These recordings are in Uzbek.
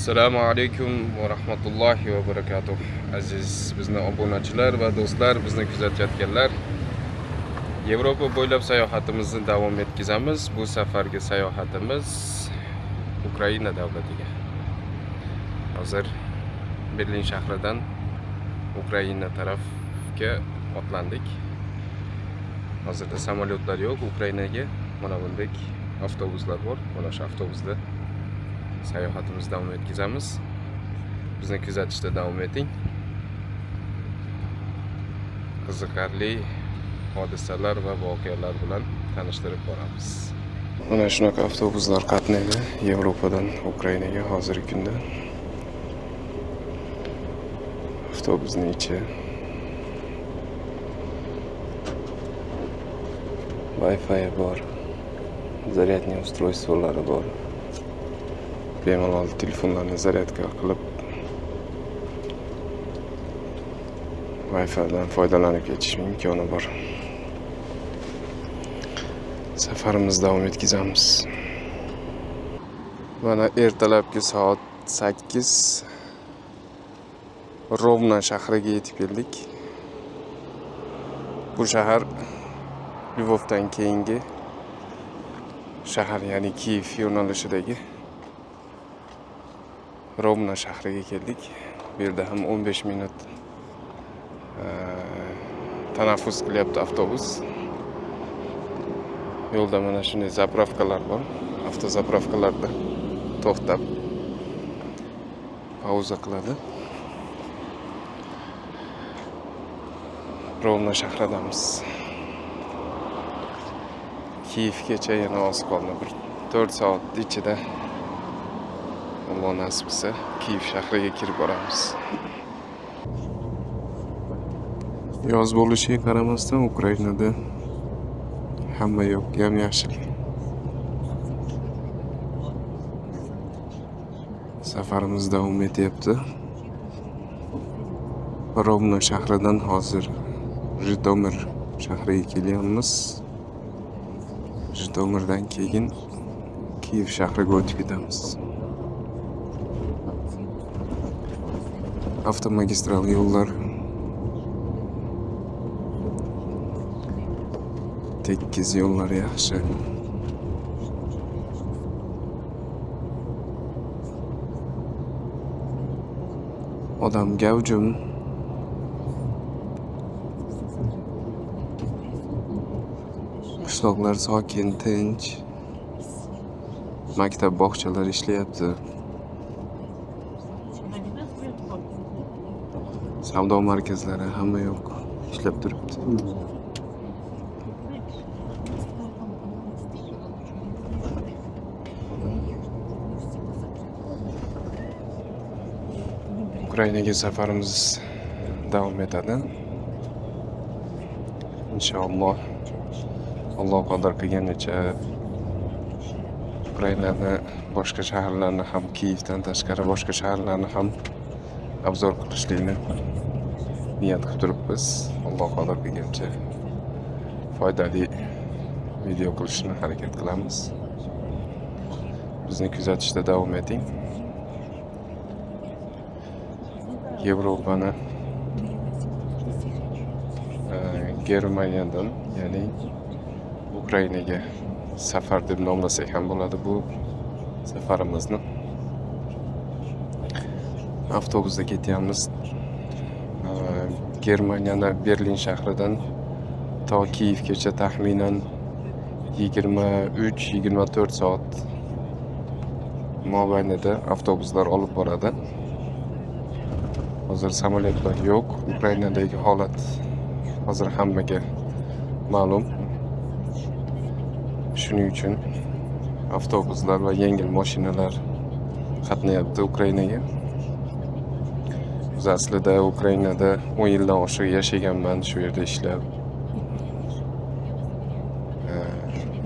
Assalomu alaykum va rahmatullohi va barakatuh. Aziz bizni obunachilar va do'stlar, bizni kuzatayotganlar, Yevropa bo'ylab sayohatimizni davom etkazamiz. Bu safargi sayohatimiz Ukraina davlatiga. Hozir Berlin shahridan Ukraina tarafga otlandik. Hozirda samolyotlar yo'q Ukrainaga. Mana bunday avtobuslar bor. Mana shu avtobusda sayohatimizni davom etkazamiz. Bizni kuzatishda davom eting. Qiziqarli hodisalar va voqealar bilan tanishtirib boramiz. Mana shunaqa avtobuslar qatnaydi Yevropadan Ukrainaga hozirgi kunda. Avtobusning ichi Wi-Fi bor. Zaryadniy устройстволari bor. Bemalol telefonlarni zaryadka qilib Wi-Fi dan foydalanib ketish imkoni bor. Safarimizni davom etkazamiz. Mana ertalabki soat 8 Rovna shahriga yetib keldik. Bu shahar Lvovdan keyingi shahar, ya'ni Kiyev yo'nalishidagi Rovna shahriga keldik. Bu yerda ham 15 minut tanaffus qilyapti avtobus. Yo'lda mana shunday zapravkalar bor. Avtozapravkalarda to'xtab pauza qiladi. Rovna shahridamiz. Kiyevgacha yana oz qoldi. 4 soat ichida Alloh nasib qilsa Kiyev shahriga kirib boramiz. Yoz bo'lishiga qaramasdan Ukrainada hamma yoq yam-yashil. Safarimiz davom etyapti. Rovna shahridan hozir Jitomir shahriga kelyapmiz. Jitomirdan keyin Kiyev shahriga o'tib ketamiz. Avtomagistral yo'llar tekis, yo'llar yaxshi. Odam gavjum. Qishloqlar sokin, tinch. Maktab, bog'chalar ishlayapti. Savdo markazlari hamma yoq ishlab turibdi. Ukrainaga safarimiz davom etadi. Inshaalloh Alloh qadar qilganicha Ukrainani boshqa shaharlarni ham, Kiyevdan tashqari boshqa shaharlarni ham obzor qilishlikni niyat qilib turibmiz. Alloh qadar qilgancha foydali video qilishni harakat qilamiz. Bizni kuzatishda davom eting. Yevropani Germaniyadan, ya'ni Ukrainaga safar deb nomlasak ham bo'ladi bu safarimizni. Avtobusda ketyapmiz. Germaniyada Berlin shahridan to Kiyevgacha taxminan 23-24 soat mobaynida avtobuslar olib boradi. Hozir samolyotlar yo'q. Ukrainadagi holat hozir hammaga ma'lum. Shuning uchun avtobuslar va yengil mashinalar qatnayapti Ukrainaga. Biz aslida Ukrainada 10 yildan oshiq yashaganman, shu yerda ishlab.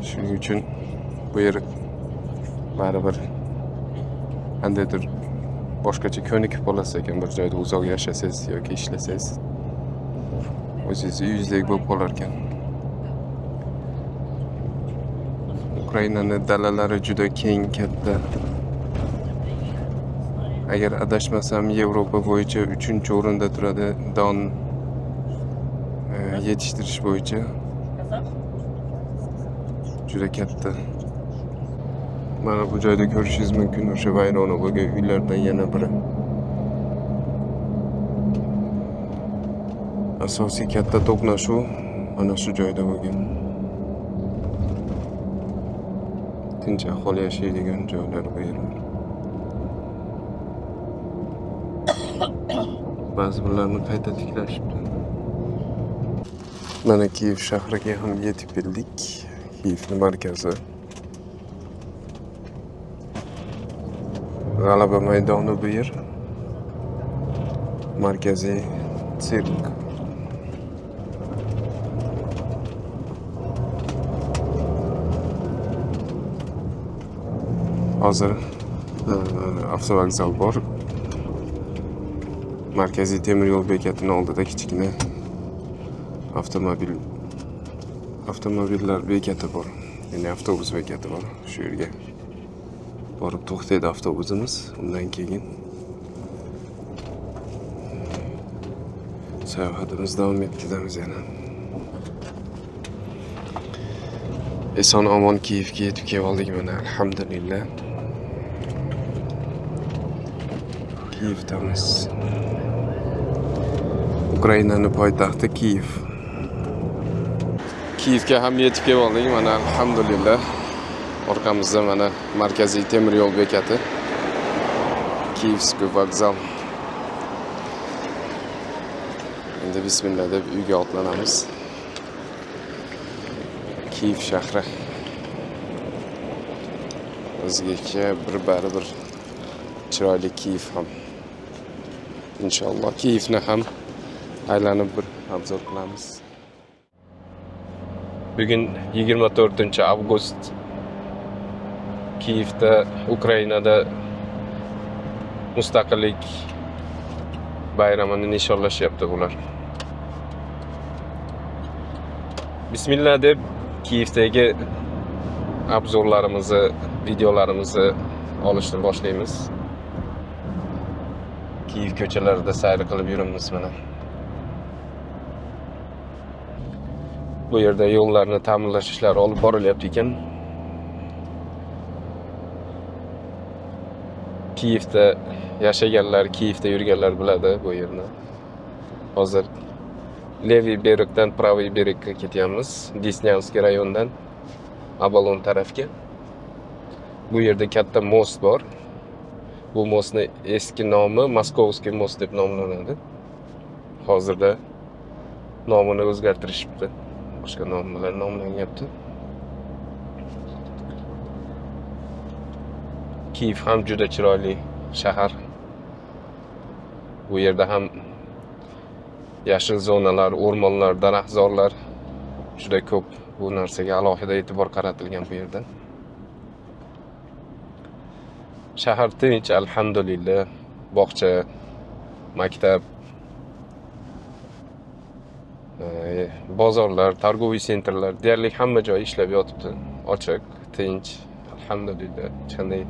Shuning uchun bu yer baribir qandaydir boshqacha ko'nikib qolasiz ekan, bir joyda uzoq yashasangiz yoki ishlasangiz o'zingiz uyingizdek bo'lib qolar ekan. Ukrainaning dalalari juda keng, katta. Agar adashmasam Yevropa bo'yicha 3-o'rinda turadi don yetishtirish bo'yicha. Juda katta. Mana bu joyda ko'rishingiz mumkin o'sha vayrona bo'lgan uylardan yana biri. Asosiy katta to'qnashuv mana shu joyda bo'lgan. Tinch aholi yashaydigan joylar bu yerlar. Ba'zi birlarini qayta tiklashibdi. Mana Kiyev shahriga ham yetib keldik. Kiyevning markazi. G'alaba maydoni bu yer. Markaziy sirk. Hozir avtovokzal bor. Markaziy temir yo'l bekatining oldida kichkina avtomobillar bekati bor. Ya'ni avtobus bekati bor. Shu yerga borib to'xtaydi avtobusimiz. Undan keyin sayohatimiz davom ettiramiz yana. Eson omon Kiyevga yetib keldik mana, alhamdulillah. Kiyevdamiz. Ukrainaning poytaxti Kiyev. Kiyevga ham yetib keldik mana, alhamdulillah. Orqamizda mana markaziy temir yo'l bekati. Kiyevskiy vokzal. Endi bismillah deb uyga otlanamiz. Kiyev shahri. O'zgacha bir chiroyli Kiyev ham. Inshaalloh Kiyevni ham aylanib bir obzor qilamiz. Bugun 24-avgust. Kiyevda, Ukrainada mustaqillik bayramini nishonlashyapti ular. Bismillah deb Kiyevdagi obzorlarimizni, videolarimizni olishni boshlaymiz. Kiyev ko'chalarida sayr qilib yuramiz mana. Bu yerda yo'llarni ta'mirlash ishlari olib borilyapti ekan. Kiyevda yashaganlar, Kiyevda yurganlar biladi bu yerni. Hozir leviy berikdan praviy berikka ketyapmiz. Desnyanskiy rayondan Abalon tarafga. Bu yerda katta most bor. Bu mostning eski nomi Moskovskiy most deb nomlanadi. Hozirda nomini o'zgartirishibdi. Boshqa nom bilan nomlanyapti. Kiyev ham juda chiroyli shahar. Bu yerda ham yashil zonalar, o'rmonlar, daraxtzorlar juda ko'p. Bu narsaga alohida e'tibor qaratilgan bu yerda. Shahar tinch, alhamdulillah. Bog'cha, maktab, bozorlar, targoviy sentrlar, deyarli hamma joy ishlab yotibdi. Ochiq, tinch, alhamdulillah. Hech qanday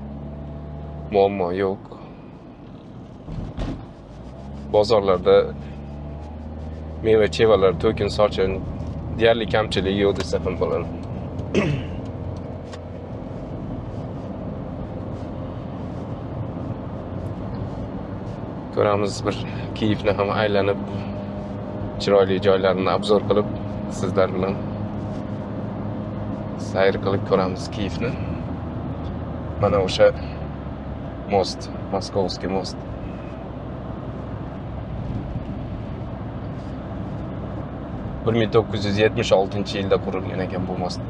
muammo yo'q. Bozorlarda meva-chevalar to'kin sochin, deyarli kamchilik yo'q desa ham bo'ladi. Ko'ramiz bir Kiyevni ham aylanib chiroyli joylarini obzor qilib sizlar bilan sayr qilib ko'ramiz Kiyevni. Mana o'sha most, Moskovskiy most. Bir 1976-yilda qurilgan ekan bu most.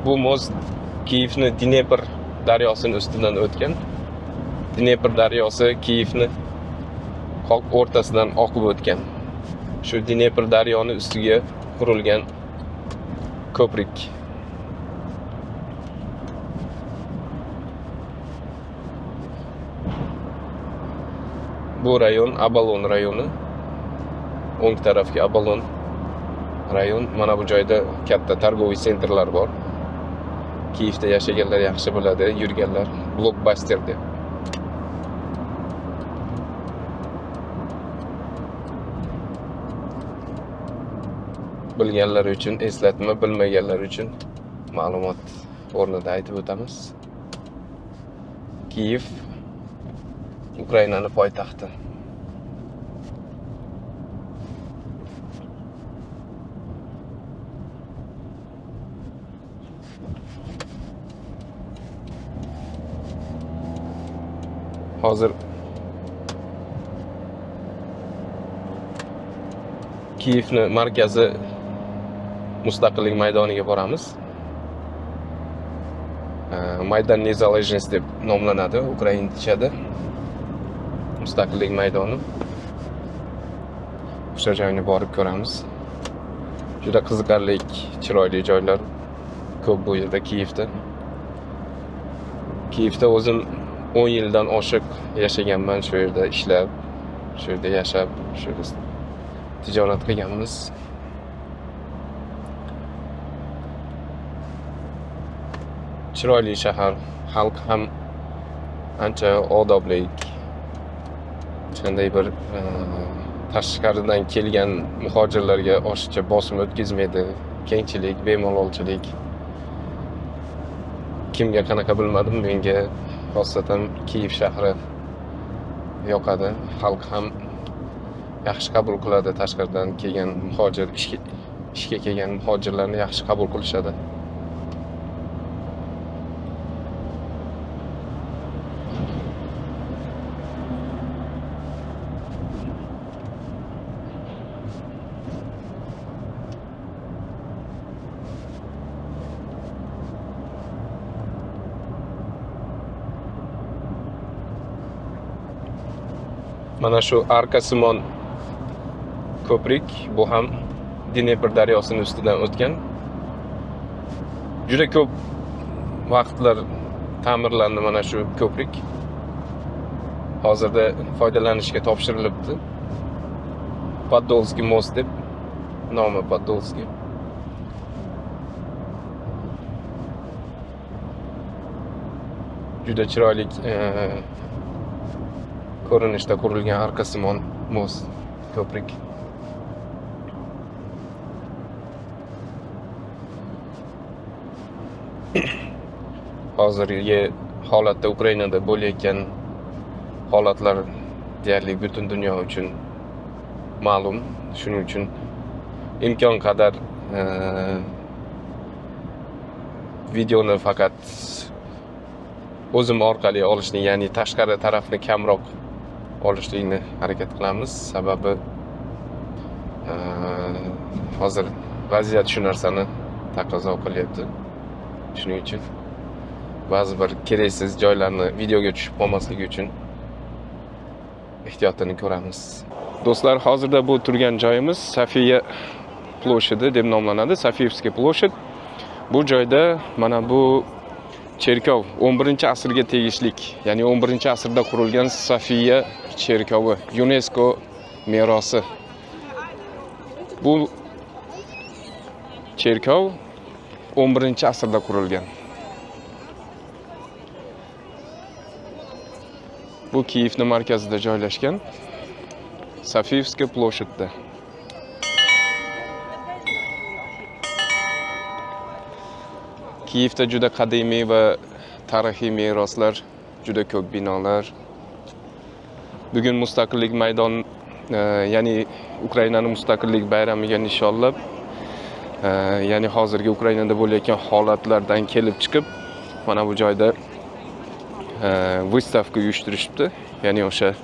Bu most Kiyevni Dnepr daryosining ustidan o'tgan. Dnepr daryosi Kiyevni o'rtasidan oqib o'tgan. Shu Dnepr daryoni ustiga qurilgan ko'prik. Bu rayon Abalon rayoni. O'ng tarafga Abalon rayon. Mana bu joyda katta targoviy sentrlar bor. Kiyevda yashaganlar yaxshi biladi, yurganlar Blockbuster deb. Bilganlar uchun eslatma, bilmaganlar uchun ma'lumot o'rnida aytib o'tamiz. Kiyev Ukrainaning poytaxti. Hozir Kiyevning markazi Mustaqillik maydoniga boramiz. Maydan Nezalezhnosti deb nomlanadi ukrainchada. Mustaqillik maydoni. O'sha joyni borib ko'ramiz. Juda qiziqarli, chiroyli joylar ko'p bu yerda Kiyevda. Kiyevda o'zim 10 yildan oshiq yashaganman, shu yerda ishlab, shu yerda yashab, shu yerda tijorat qilganmiz. Chiroyli shahar, xalq ham ancha odobli. Qanday bir tashqaridan kelgan muhojirlarga oshiqcha bosim o'tkazmaydi. Kengchilik, bemalolchilik. Kimga qanaqa bilmadim, menga xosatan Kiyev shahri yoqadi. Xalq ham yaxshi qabul qiladi, tashqaridan kelgan muhojir, ishga kelgan muhojirlarni yaxshi qabul qilishadi. Mana shu arkasimon ko'prik, bu ham Dnepr daryosining ustidan o'tgan. Juda ko'p vaqtlar ta'mirlandi mana shu ko'prik. Hozirda foydalanishga topshirilibdi. Podolskiy most deb nomi Podolskiy. Juda chiroyli ko'rinishda qurilgan arkasimon most ko'prik. Hozirgi holatda Ukrainada bo'layotgan holatlar deyarli butun dunyo uchun ma'lum. Shuning uchun imkon qadar videoni faqat o'zim orqali olishni, ya'ni tashqari tarafni kamroq olishlikni harakat qilamiz. Sababi hozir vaziyat shu narsani taqozo qilyapti. Shuning uchun ba'zi bir keraksiz joylarni videoga tushib qolmasligi uchun ehtiyotini ko'ramiz. Do'stlar, hozirda bu turgan joyimiz Sofiya ploshadi deb nomlanadi. Sofiyevskiy ploshad. Bu joyda mana bu cherkov 11-asrga tegishlik, ya'ni 11-asrda qurilgan Sofiya cherkovi, UNESCO merosi. Bu cherkov 11-asrda qurilgan. Bu Kiyevning markazida joylashgan Sofiyevskiy ploshadda. Kiyevda juda qadimiy va tarixiy meroslar, juda ko'p binolar. Bugun mustaqillik maydon, ya'ni Ukrainaning mustaqillik bayramiga nishonlab, ya'ni hozirgi Ukrainada bo'layotgan holatlardan kelib chiqib, mana bu joyda выставка uyushtirishibdi. Ya'ni o'sha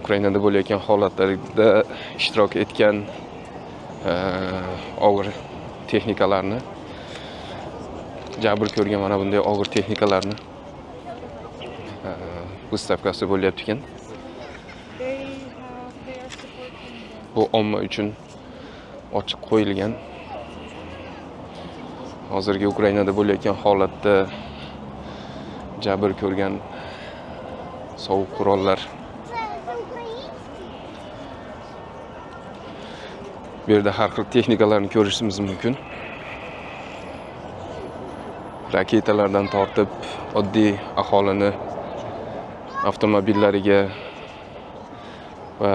Ukrainada bo'layotgan holatlarda ishtirok etgan og'ir texnikalarni, jabr ko'rgan mana bunday og'ir texnikalarni выставкasi bo'lyapti ekan. Bu omma uchun ochiq qo'yilgan. Hozirgi Ukrainada bo'layotgan holatda jabr ko'rgan sovuq qurollar Bu yerda har xil texnikalarni ko'rishimiz mumkin. Raketalardan tortib oddiy aholini avtomobillariga va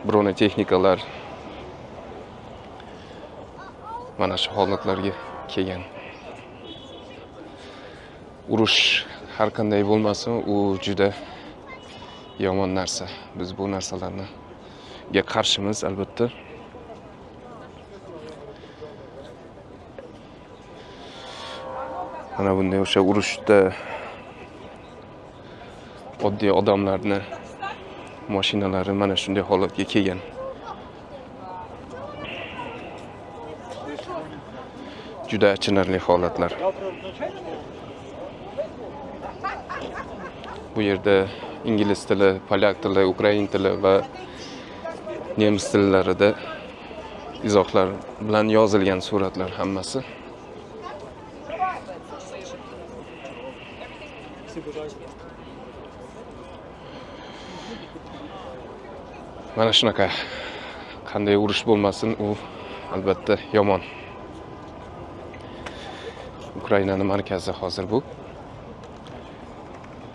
bronetexnikalar mana shu holatlarga kelgan. Urush har qanday bo'lmasin, u juda yomon narsa. Biz bu narsalarga qarshimiz albatta. Mana bunday o'sha urushda oddiy odamlarni mashinalari mana shunday holatga kelgan. Juda achinarli holatlar. Bu yerda ingliz tili, polyak tili, ukrain tili va nemis tillarida izohlar bilan yozilgan suratlar hammasi. Mana shunaqa qanday urush bo'lmasin, u albatta yomon. Ukrainaning markazi hozir bu.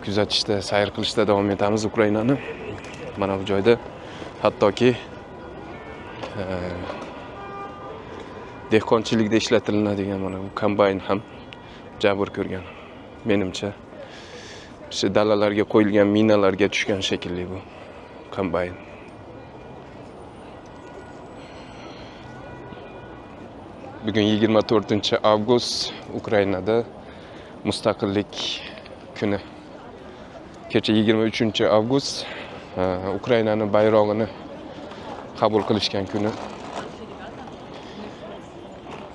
Kuzatishda, sayr qilishda davom etamiz Ukrainani. Mana bu joyda hattoki dehqonchilikda ishlatiladigan mana bu kombayn ham jabr ko'rgan. Menimcha, shu dalalarga qo'yilgan minalarga tushgan shekilli bu kombayn. Bugun 24-avgust Ukrainada mustaqillik kuni. Kecha 23-avgust Ukrainaning bayrog'ini qabul qilishgan kuni.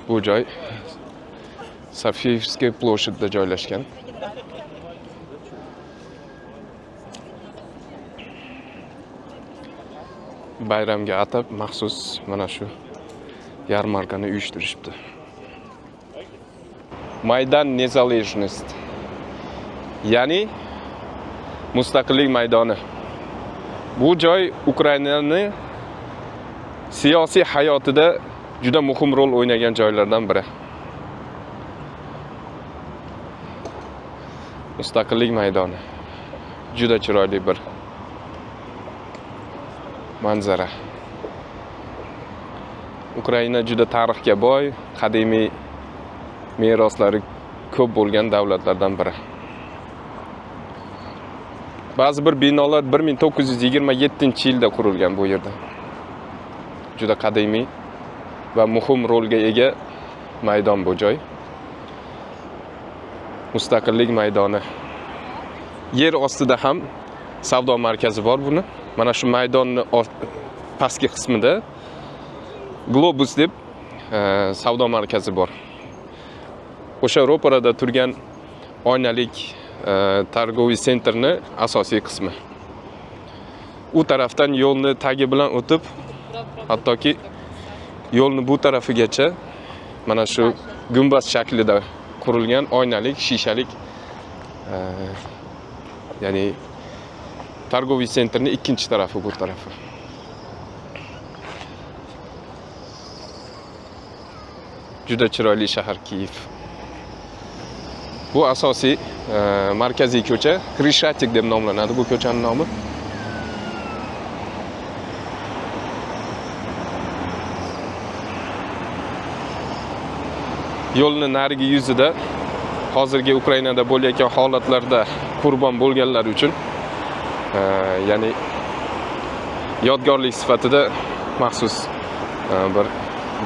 Bu joy Sofiyevskiy ploshadida joylashgan. Bayramga atab maxsus mana shu yarmarkani uyushtirishibdi. Maydan Nezalezhnost. Ya'ni mustaqillik maydoni. Bu joy Ukrainaning siyosiy hayotida juda muhim rol o'ynagan joylardan biri. Mustaqillik maydoni. Juda chiroyli bir manzara. Ukraina juda tarixga boy, qadimiy meroslari ko'p bo'lgan davlatlardan biri. Ba'zi bir binolar 1927-yilda qurilgan bu yerda. Juda qadimiy va muhim rolga ega maydon bu joy. Mustaqillik maydoni. Yer ostida ham savdo markazi bor buni. Mana shu maydonning pastki qismida Globus deb savdo markazi bor. O'sha ro'parada turgan oynalik targoviy sentrni asosiy qismi. U tarafdan yo'lni tagi bilan o'tib, hattoki yo'lni bu tarafigacha mana shu gumbaz shaklida qurilgan oynalik, shishalik ya'ni targoviy sentrning ikkinchi tarafi bu tarafi. Juda chiroyli shahar Kiyev. Bu asosiy markaziy ko'cha, Krishatik deb nomlanadi bu ko'chaning nomi. Yo'lning narigi yuzida hozirgi Ukrainada bo'layotgan holatlarda qurbon bo'lganlar uchun ya'ni yodgorlik sifatida maxsus bir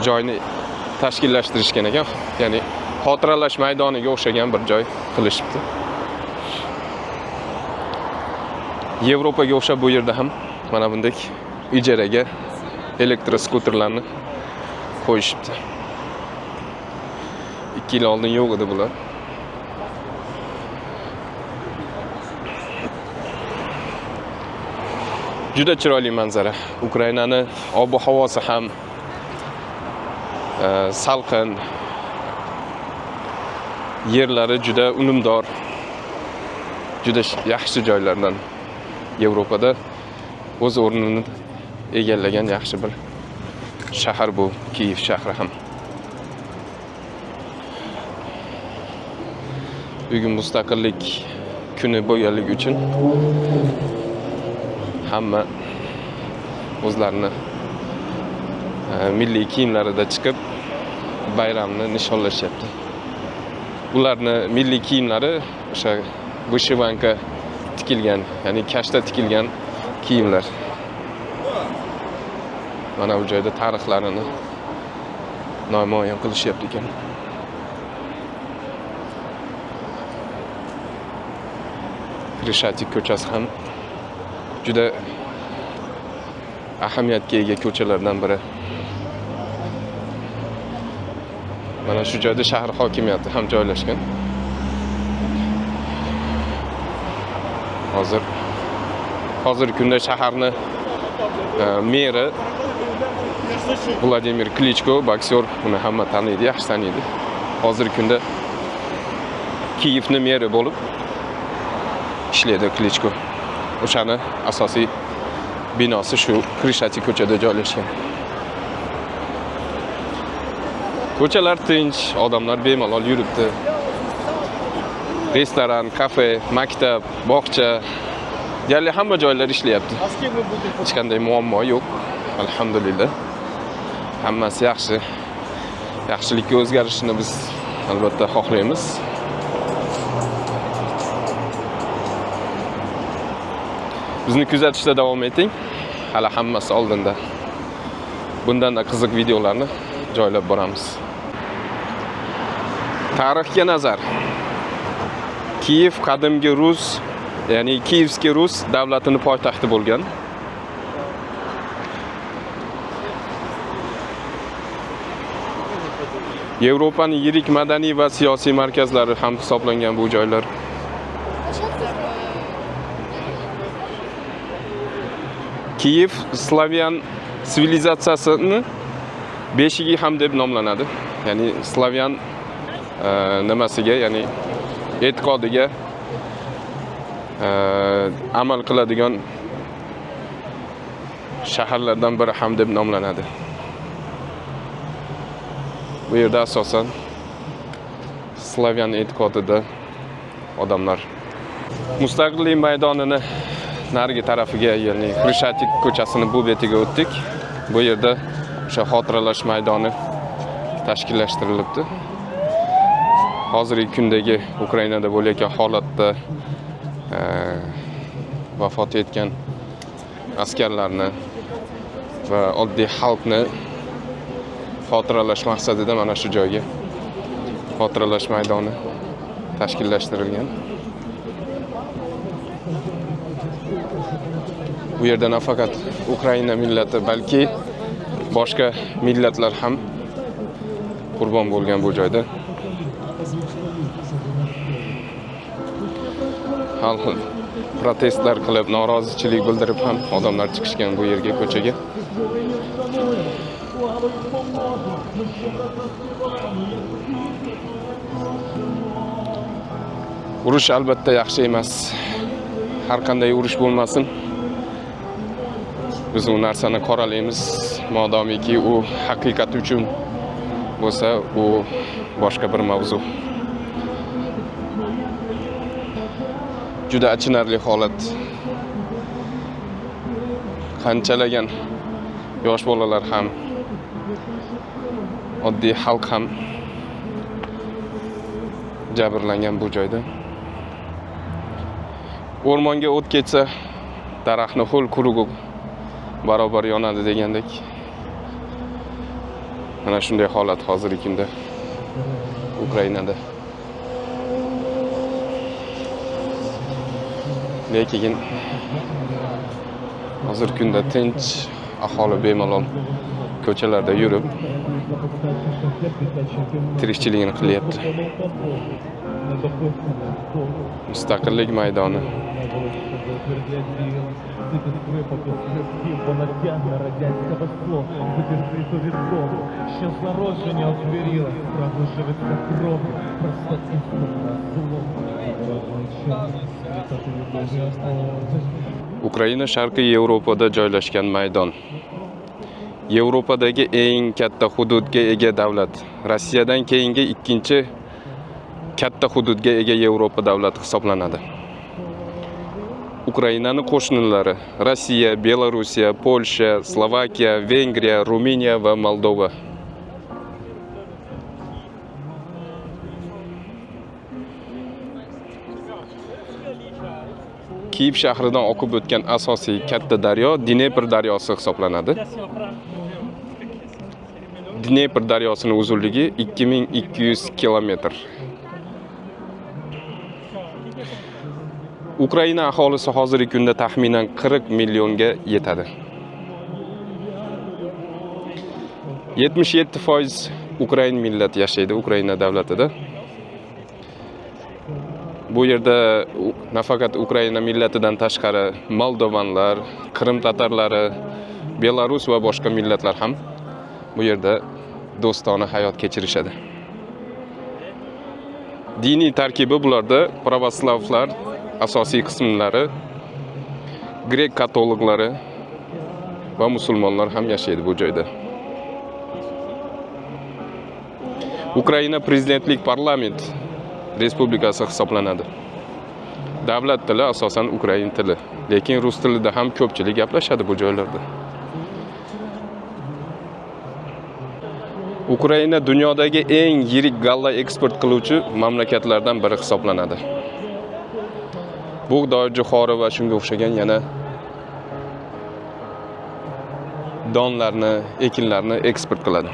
joyni tashkillashtirishgan ekan. Ya'ni xotiralash maydoniga o'xshagan bir joy qilishibdi. Yevropaga o'xshab bu yerda ham mana bunday ijaraga elektroskuterlarni qo'yishibdi. 2 yil oldin yo'q edi bular. Juda chiroyli manzara. Ukrainaning ob-havosi ham salqin, yerlari juda unumdor, juda yaxshi joylardan Yevropada o'z o'rnini egallagan yaxshi bir shahar bu, Kiyev shahri ham. Bugun mustaqillik kuni bo'lganligi uchun hamma o'zlarini milliy kiyimlarida chiqib bayramni nishonlashyapti. Ularni milliy kiyimlari o'sha vyshivanka tikilgan, ya'ni kashta tikilgan kiyimlar. Mana bu joyda tarixlarini namoyon qilishyapti ekan. Krishatik ko'chasi ham juda ahamiyatga ega ko'chalardan biri. Mana shu joyda shahar hokimiyati ham joylashgan. Hozir kunda shaharni meri Vladimir Klichko, boksyor, uni hamma taniydi, yaxshi taniydi. Hozir kunda Kiyevni meri bo'lib ishlaydi Klichko. O'shani asosiy binosi shu Krishatik ko'chada joylashgan. Ko'chalar tinch, odamlar bemalol yuribdi. Restoran, kafe, maktab, bog'cha, deyarli hamma joylar ishlayapti. Hech qanday muammo yo'q, alhamdulillah. Hammasi yaxshi. Yaxshilikka o'zgarishini biz albatta xohlaymiz. Bizni kuzatishda davom eting. Hali hammasi oldinda. Bundan-da qiziq videolarni joylab boramiz. Tarixga nazar. Kiyev qadimgi Rus, ya'ni Kiyevskiy Rus davlatining poytaxti bo'lgan. Yevropaning yirik madaniy va siyosiy markazlari ham hisoblangan bu joylar. Kiyev Slavyan sivilizatsiyasini beshigi ham deb nomlanadi. Ya'ni Slavyan nimasiga, ya'ni e'tiqodiga amal qiladigan shaharlardan biri ham deb nomlanadi. Bu yerda asosan Slavyan e'tiqodida odamlar. Mustaqillik maydonini narigi tarafiga, ya'ni Krishatik ko'chasining bu betiga o'tdik. Bu yerda o'sha xotiralash maydoni tashkillashtirilibdi. Hozirgi kundagi Ukrainada bo'layotgan holatda vafot etgan askarlarni va oddiy xalqni xotiralash maqsadida mana shu joyga xotiralash maydoni tashkillashtirilgan. Bu yerda nafaqat Ukraina millati, balki boshqa millatlar ham qurbon bo'lgan bu joyda. Xalq protestlar qilib, norozichilik bildirib ham odamlar chiqishgan bu yerga, ko'chaga. Urush albatta yaxshi emas. Har qanday urush bo'lmasin. Biz u narsani qoralaymiz, modomiki u haqiqat uchun bo'lsa, u boshqa bir mavzu. Juda achinarli holat. Qanchalagan yosh bolalar ham, oddiy xalq ham jabrlangan bu joyda. O'rmonga o't ketsa, daraxtni ho'l qurugi barobar yonadi degandek. Mana shunday holat hozirgi kunda Ukrainada. Lekin hozir kunda tinch, aholi bemalol ko'chalarda yurib tirikchiligini qilyapti. Mustaqillik maydoni. Ukraina Sharqiy Yevropada joylashgan maydon. Yevropadagi eng katta hududga ega davlat. Rossiyadan keyingi ikkinchi katta hududga ega Yevropa davlati hisoblanadi. Ukrainaning qo'shnilari Rossiya, Belorussiya, Polsha, Slovakiya, Vengriya, Ruminiya va Moldova. Kiyev shahridan oqib o'tgan asosiy katta daryo Dnepr daryosi hisoblanadi. Dnepr daryosining uzunligi 2200 kilometr. Ukraina aholisi hozirgi kunda taxminan 40 millionga yetadi. 77% Ukrain millati yashaydi Ukraina davlatida. Bu yerda nafaqat Ukraina millatidan tashqari Moldovanlar, Qrim tatarlari, Belarus va boshqa millatlar ham bu yerda do'stona hayot kechirishadi. Diniy tarkibi bularda pravoslavlar asosiy qismlari, grek katoliklari va musulmonlar ham yashaydi bu joyda. Ukraina prezidentlik parlament respublikasi hisoblanadi. Davlat tili asosan ukrain tili, lekin rus tilida ham ko'pchilik gaplashadi bu joylarda. Ukraina dunyodagi eng yirik galla eksport qiluvchi mamlakatlardan biri hisoblanadi. Bug'doy, jo'xori va shunga o'xshagan yana donlarni, ekinlarni eksport qiladi.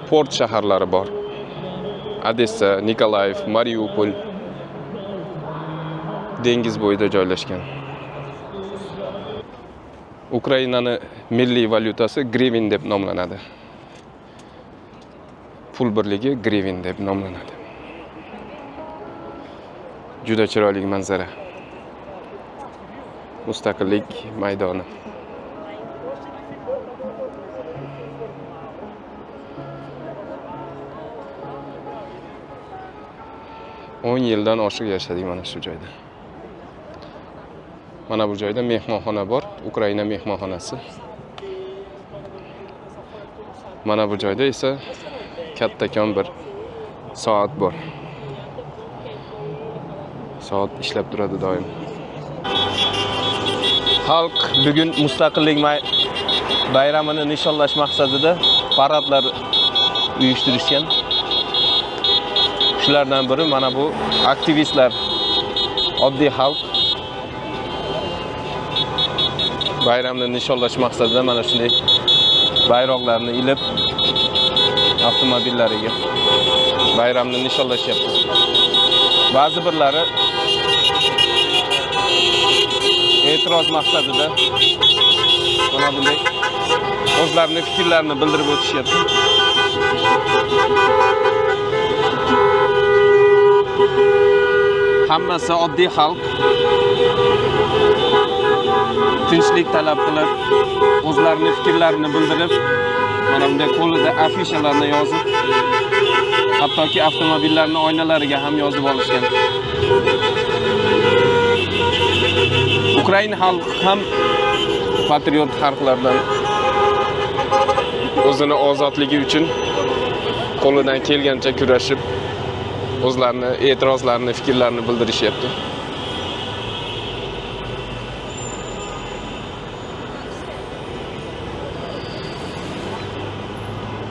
Port shaharlari bor. Odessa, Nikolayev, Mariupol dengiz bo'yida joylashgan. Ukrainaning milliy valyutasi grivin deb nomlanadi. Pul birligi grivin deb nomlanadi. Juda chiroyli manzara. Mustaqillik maydoni. On yildan oshiq yashadik mana shu joyda. Mana bu joyda mehmonxona bor, Ukraina mehmonxonasi. Mana bu joyda esa kattakon bir soat bor. Soat ishlab turadi doim. Xalq bugun mustaqillik bayramini nishonlash maqsadida paradlar uyushtirishgan. Shulardan biri mana bu aktivistlar, oddiy xalq bayramni nishonlash maqsadida mana shunday bayroqlarni ilib avtomobillariga bayramni nishonlashyapti. Ba'zi birlari e'tiroz maqsadida mana bunday o'zlarining fikrlarini bildirib o'tishyapti. Hammasi oddiy xalq tinchlik talab qilib, o'zlarining fikrlarini bildirib, mana bunday qo'lida afishalarni yozib, hattoki avtomobillarning oynalariga ham yozib olishgan. Ukraina xalqi ham patriot xalqlardan o'zini ozodligi uchun qo'lidan kelgancha kurashib, o'zlarini e'tirozlarini, fikrlarini bildirishyapti.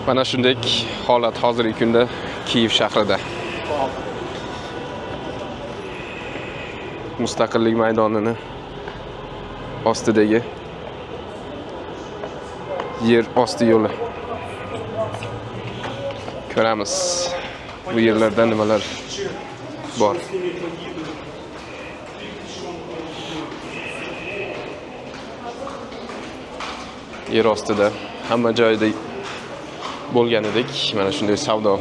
Mana shunday holat hozirgi kunda Kiyev shahrida. Mustaqillik maydonini ostidagi yer osti yo'li. Ko'ramiz bu yerlarda nimalar bor. Yer ostida hamma joyda bo'lganidek mana shunday savdo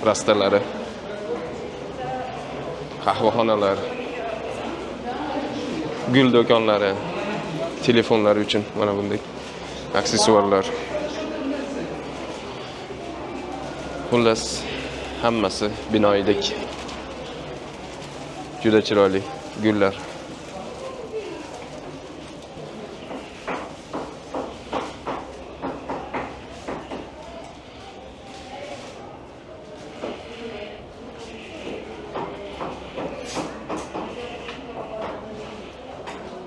rastalari, qahvaxonalar, gul do'konlari, telefonlar uchun mana bunday aksessuarlar. Xullas, hammasi binoydek. Juda chiroyli gullar.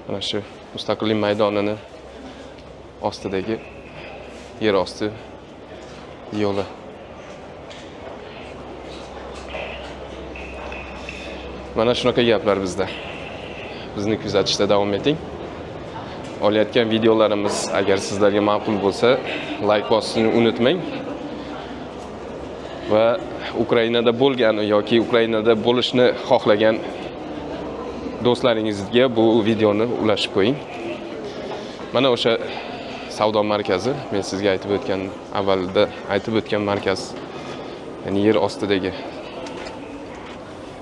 Mana shu Mustaqillik maydonini ostidagi yer osti yo'li. Mana shunaqa gaplar bizda. Bizni kuzatishda davom eting. Olayotgan videolarimiz agar sizlarga ma'qul bo'lsa, like bosishni unutmang. Va Ukrainada bo'lgan yoki Ukrainada bo'lishni xohlagan do'stlaringizga bu videoni ulashib qo'ying. Mana o'sha savdo markazi, men sizga avvalda aytib o'tgan markaz, ya'ni yer ostidagi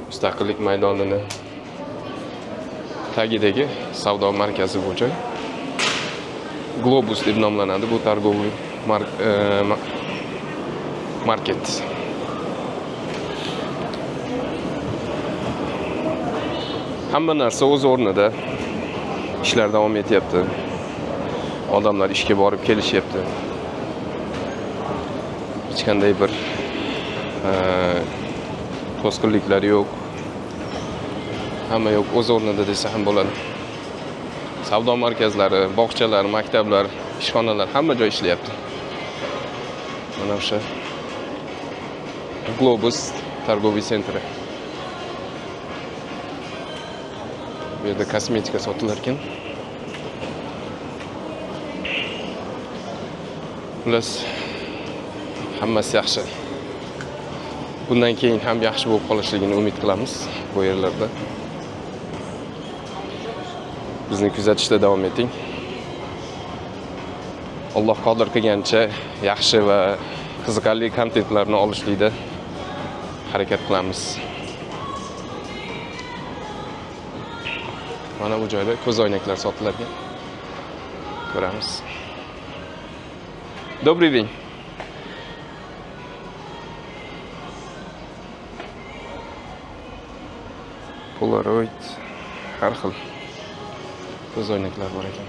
Mustaqillik maydonini tagidagi savdo markazi bu joy. Globus deb nomlanadi bu targoviy market. Hamma narsa o'z o'rnida, ishlar davom etyapti. Odamlar ishga borib kelishyapti. Hech qanday bir to'sqinliklar yo'q. Hamma yo'q, o'z o'rnida desa ham bo'ladi. Savdo markazlari, bog'chalar, maktablar, ishxonalar hamma joy ishlayapti. Mana o'sha Globus targoviy sentri. Bu yerda kosmetika sotilar ekan. Plus hammasi yaxshi. Bundan keyin ham yaxshi bo'lib qolishligini umid qilamiz bu yerlarda. Bizni kuzatishda davom eting. Alloh qodir qilgancha yaxshi va qiziqarli kontentlarni olishlikda harakat qilamiz. Mana bu joyda ko'zoynaklar sotilar ekan. Ko'ramiz. Добрый день. Polaroid har xil ko'zoynaklar bor ekan.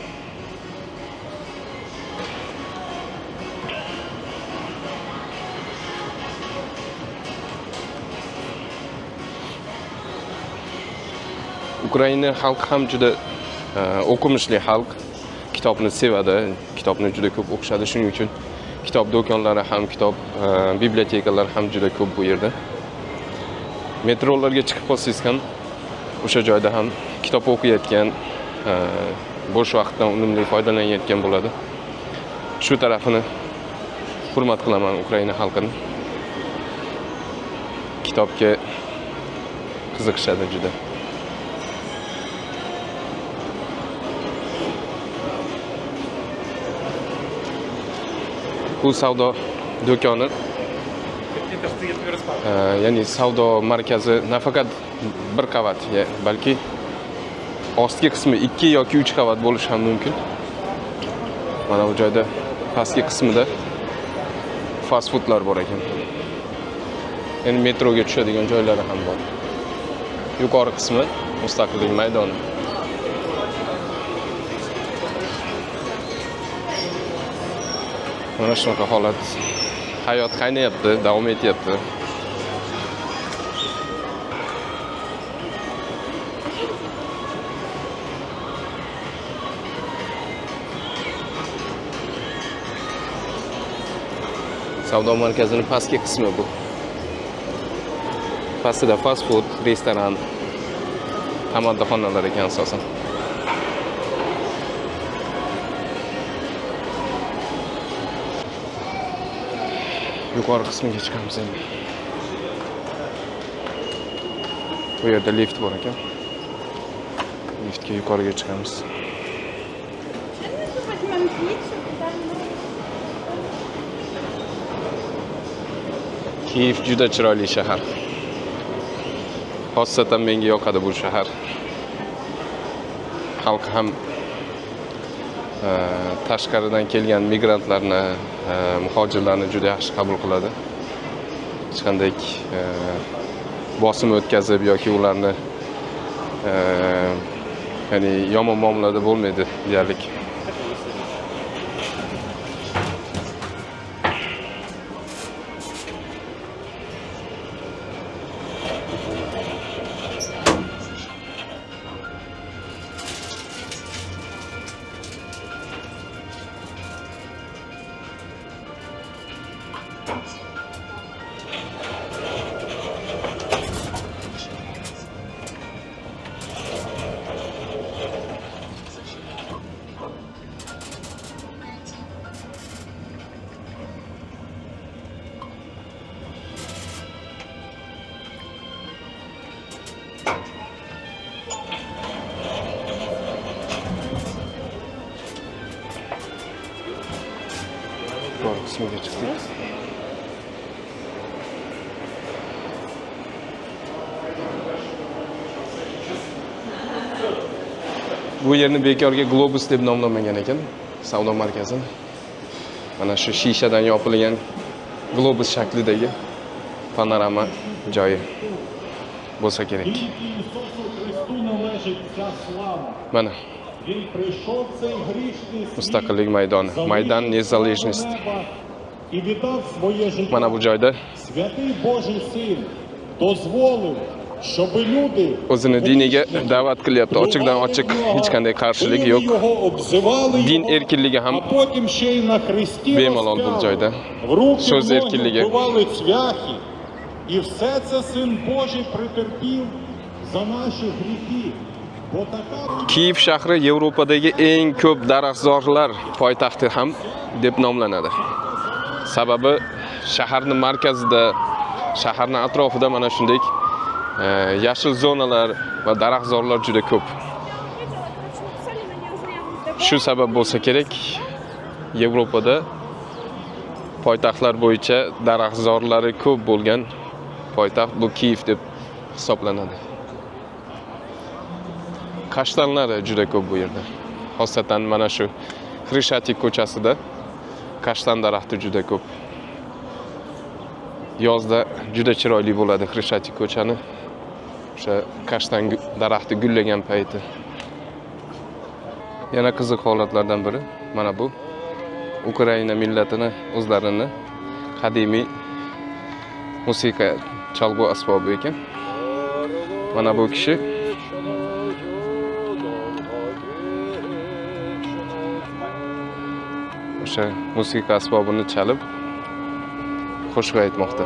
Ukraina xalqi ham juda o'qimishli xalq. Kitobni sevadi, kitobni juda ko'p o'qishadi. Shuning uchun kitob do'konlari ham, kitob bibliotekalar ham juda ko'p bu yerda. Metrolarga chiqib qolsangiz ham o'sha joyda ham kitob o'qiyotgan, bo'sh vaqtdan unumli foydalanayotgan bo'ladi. Shu tarafini hurmat qilaman Ukraina xalqini. Kitobga qiziqishadi juda. Bu savdo do'koni, ya'ni savdo markazi nafaqat bir qavat, balki ostki qismi 2 yoki 3 qavat bo'lishi ham mumkin. Mana bu joyda pastki qismida fast foodlar bor ekan. Ya'ni metroga tushadigan joylari ham bor. Yuqori qismi Mustaqillik maydoni. Mana shunaqa holat. Hayot qaynayapti, davom etyapti. Savdo markazining pastki qismi bu. Pastida fast food, restoran, tamaddixonalar ekan asosan. Yuqori qismiga chiqamiz endi. Bu yerda lift bor ekan. Liftga yuqoriga chiqamiz. Kiev juda chiroyli shahar. Xosatan menga yoqadi bu shahar. Xalq ham tashqaridan kelgan migrantlarni, muhojirlarni juda yaxshi qabul qiladi. Hech qanday bosim o'tkazib yoki ularni ya'ni yomon muomalada bo'lmaydi deyarli. Doğru kısmına çıktık. Bu yerini bekorga Globus deb nomlamagan ekan, savdo markazini. Mana shu shishadan yopilgan Globus shaklidagi panorama joyi bo'lsa kerak. Mana Mustaqillik maydoni, Maydan Nezalezhnosti. Mana bu joyda Святий Божий Син дозволив, щоб люди o'zini diniga da'vat qilyapti. Ochiqdan ochiq hech qanday qarshilik yo'q. його обзивали Din erkinligi ham а потім ще й на хресті bemalol bu joyda. в руки So'z многим erkinligi. вбивали цвяхи. І все це Син Божий притерпів за наші гріхи. Бо така Kiyev shahri Yevropadagi eng ko'p daraxtzorlar poytaxti ham deb nomlanadi. Sababi shaharning markazida, shaharning atrofida mana shunday yashil zonalar va daraxtzorlar juda ko'p. Shu sabab bo'lsa kerak, Yevropada poytaxtlar bo'yicha daraxtzorlari ko'p bo'lgan poytaxt bu Kiyev deb hisoblanadi. Kashtanlar juda ko'p bu yerda. Xosatan mana shu Xreshchatik ko'chasida kashtan daraxti juda ko'p. Yozda juda chiroyli bo'ladi Xreshchatik ko'chani. O'sha kashtan daraxti gullagan payti. Yana qiziq holatlardan biri mana bu Ukraina millatini o'zlarini qadimiy musiqa chalg'u asbobi ekan. Mana bu kishi o'sha musiqa asbobini chalib qo'shiq aytmoqda.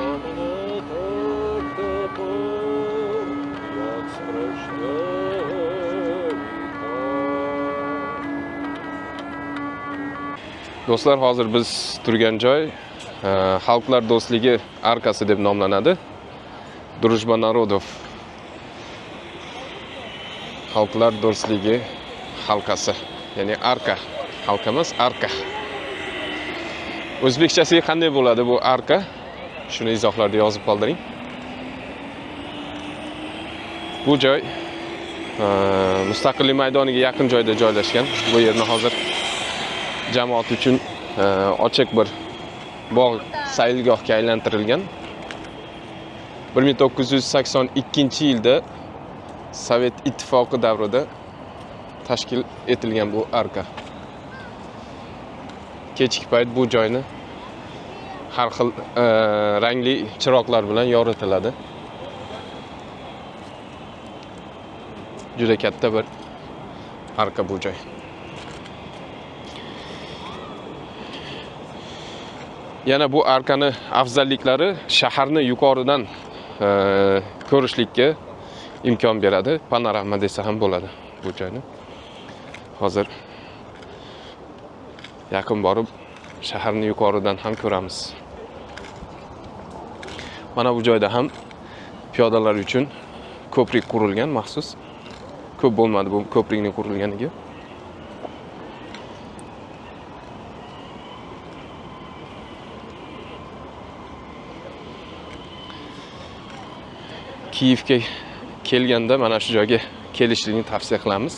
Do'stlar, hozir biz turgan joy Xalqlar do'stligi arkasi deb nomlanadi. Drujba narodov. Xalqlar do'stligi halqasi, ya'ni arka. Halqa emas, arka. O'zbekchasiga qanday bo'ladi bu arka? Shuni izohlarda yozib qoldiring. Bu joy Mustaqillik maydoniga yaqin joyda joylashgan. Bu yerni hozir jamoat uchun ochiq bir bog' saylgohga aylantirilgan. 1982-yilda Sovet ittifoqi davrida tashkil etilgan bu arka. Kechki payt bu joyni har xil rangli chiroqlar bilan yoritiladi. Juda katta bir arka bu joy. Yana bu arkani afzalliklari shaharni yuqoridan ko'rishlikka imkon beradi. Panorama desa ham bo'ladi bu joyni. Hozir yaqin borib shaharni yuqoridan ham ko'ramiz. Mana bu joyda ham piyodalar uchun ko'prik qurilgan maxsus. Ko'p bo'lmadi bu ko'prikning qurilganiga. Kiyevga kelganda mana shu joyga kelishlikni tavsiya qilamiz.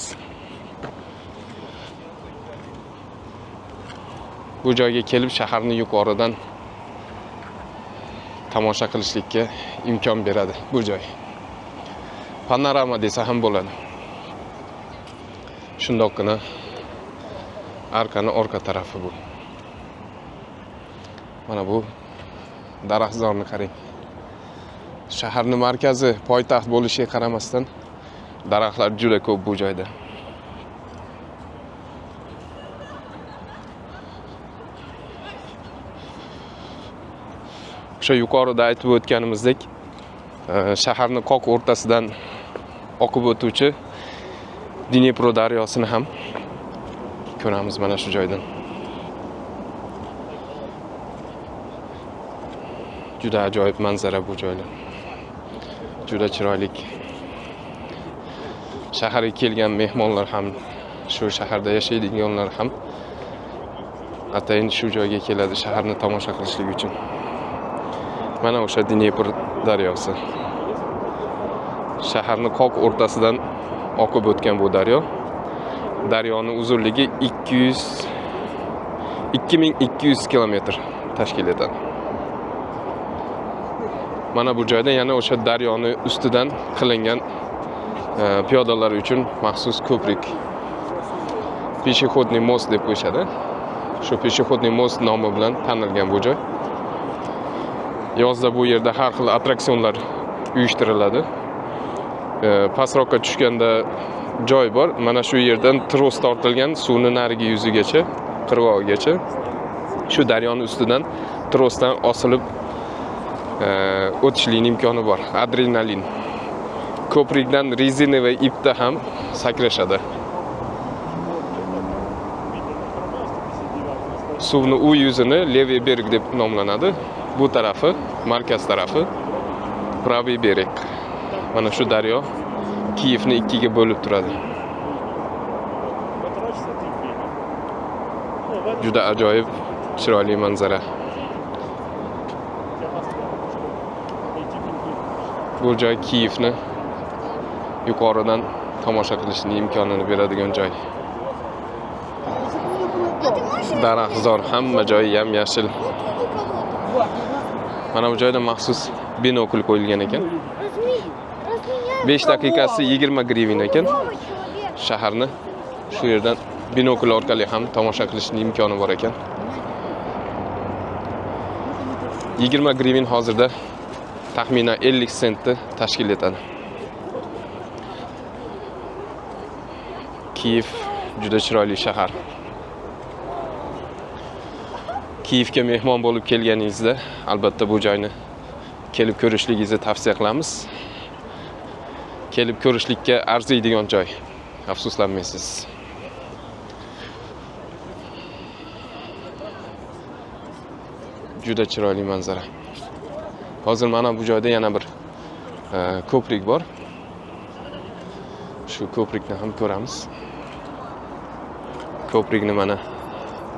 Bu joyga kelib shaharni yuqoridan tomosha qilishlikka imkon beradi bu joy. Panorama desa ham bo'ladi. Shundoqqina arkani orqa tarafi bu. Mana bu daraxtzorni qarang. Shaharning markazi poytaxt bo'lishiga qaramasdan daraxtlar juda ko'p bu joyda. o'sha yuqorida aytib o'tganimizdek, shaharni qoq o'rtasidan oqib o'tuvchi Dnepro daryosini ham ko'ramiz mana shu joydan. Juda ajoyib manzara bu joylar. Juda chiroyli. Shaharga kelgan mehmonlar ham, shu shaharda yashaydiganlar ham atayin shu joyga keladi shaharni tomosha qilishlik uchun. Mana o'sha Dnepr daryosi. Shaharni qoq o'rtasidan oqib o'tgan bu daryo. Daryoning uzunligi 2200 kilometr tashkil etadi. Mana bu joyda yana o'sha daryoni ustidan qilingan piyodalar uchun maxsus ko'prik, Peshechodniy most deb qo'yishadi. Shu Peshechodniy most nomi bilan tanilgan bu joy. Yozda bu yerda har xil attraksionlar uyushtiriladi. Pastroqqa tushganda joy bor. Mana shu yerdan tros tortilgan suvni narigi yuzigacha, qirg'og'igacha shu daryoning ustidan trosdan osilib o'tishlik imkoni bor. Adrenalin. Ko'prikdan rezinoviy ipda ham sakrashadi. Suvni u yuzini Leviy berg deb nomlanadi. Bu tarafi, markaz tarafi Praviy berg. Mana shu daryo Kiyevni ikkiga bo'lib turadi. Juda ajoyib, chiroyli manzara. Bu joy Kiyevni yuqoridan tomosha qilishning imkonini beradigan joy. Daraxtzor, hamma joyi yam-yashil. Mana bu joyda maxsus binokl qo'yilgan ekan. 5 daqiqasi 20 grivin ekan. Shaharni shu yerdan binokl orqali ham tomosha qilishning imkoni bor ekan. 20 grivin hozirda taxminan 50 sentni tashkil etadi. Kiyev juda chiroyli shahar. Kiyevga mehmon bo'lib kelganingizda albatta bu joyni kelib ko'rishligingizni tavsiya qilamiz. Kelib ko'rishlikka arziydigan joy. Afsuslanmaysiz. Juda chiroyli manzara. Hozir mana bu joyda yana bir ko'prik bor. Shu ko'prikni ham ko'ramiz. Ko'prikni mana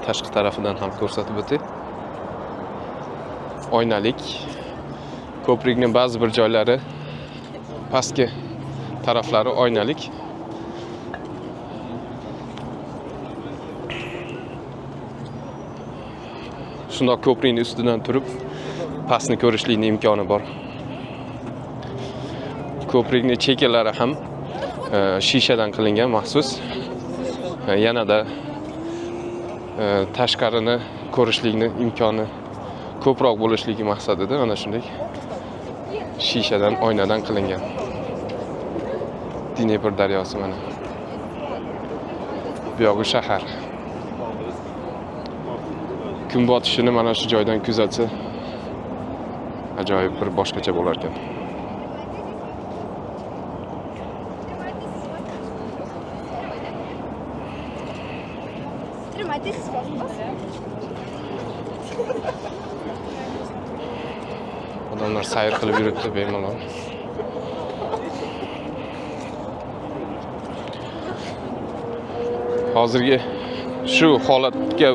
tashqi tarafidan ham ko'rsatib o'tay. Oynalik. Ko'prikning ba'zi bir joylari pastki taraflari oynalik. Shundoq ko'prikning ustidan turib pastni ko'rishlikning imkoni bor. Ko'prikning chekalari ham shishadan qilingan maxsus. Yanada tashqarini ko'rishlikning imkoni ko'proq bo'lishligi maqsadida mana shunday shishadan, oynadan qilingan. Dnepr daryosi mana. Bu yog'i shahar. Kun botishini mana shu joydan kuzatsa ajoyib bir boshqacha bo'lar ekan. Odamlar sayr qilib yuribdi bemalol. Hozirgi shu holatga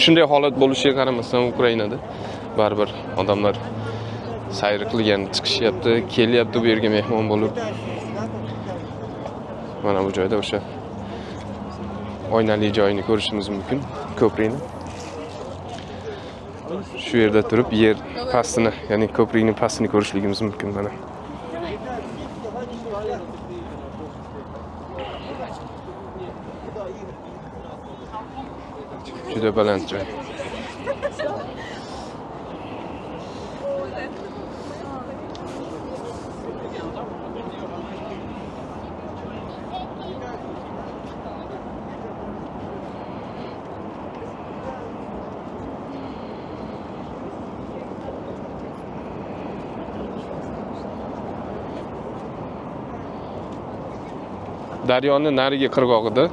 shunday holat bo'lishiga qaramasdan Ukrainada baribir odamlar sayr qilgan, chiqishyapti, kelyapti bu yerga mehmon bo'lib. Mana bu joyda o'sha oynali joyini ko'rishimiz mumkin, ko'prikni. Shu yerda turib yer pastini, ya'ni ko'prikning pastini ko'rishligimiz mumkin mana. Juda baland joy. daryoni narigi qirg'og'ida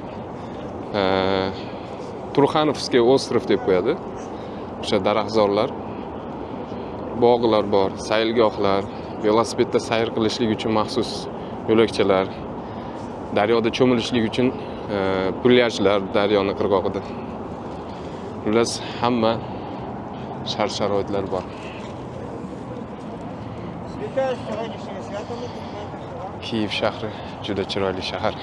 Turxanovskiy ostrov deb qo'yadi. O'sha daraxtzorlar, bog'lar bor, saylgohlar, velosipedda sayr qilishlik uchun maxsus yo'lakchalar, daryoda cho'milishlik uchun plyajlar daryoni qirg'og'ida. Xullas, hamma shart-sharoitlar bor. Kiyev shahri juda chiroyli shahar.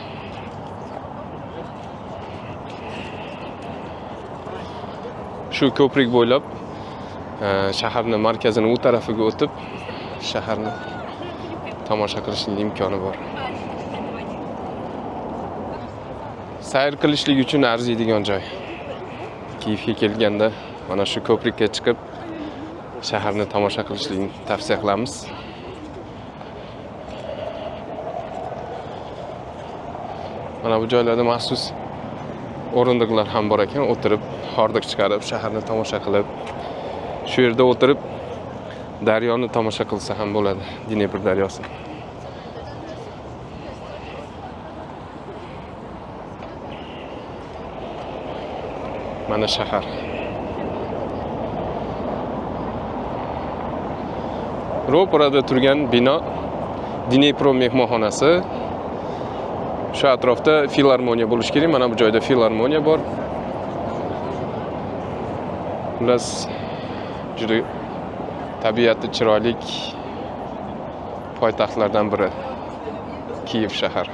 Shu ko'prik bo'ylab shaharni markazini u tarafiga o'tib, shaharni tomosha qilishning imkoni bor. Sayr qilishlik uchun arziydigan joy. Kiyevga kelganda mana shu ko'prikka chiqib shaharni tomosha qilishlikni tavsiya qilamiz. Mana bu joylarda maxsus o'rindiqlar ham bor ekan, o'tirib, hordiq chiqarib, shaharni tomosha qilib, shu yerda o'tirib daryoni tomosha qilsa ham bo'ladi, Dnepr daryosi. Mana shahar. Ro'parada turgan bino Dnepro mehmonxonasi. Shu atrofda filarmoniya bo'lish kerak. Mana bu joyda filarmoniya bor. Xullas, juda tabiati chiroyli poytaxtlardan biri Kiyev shahar.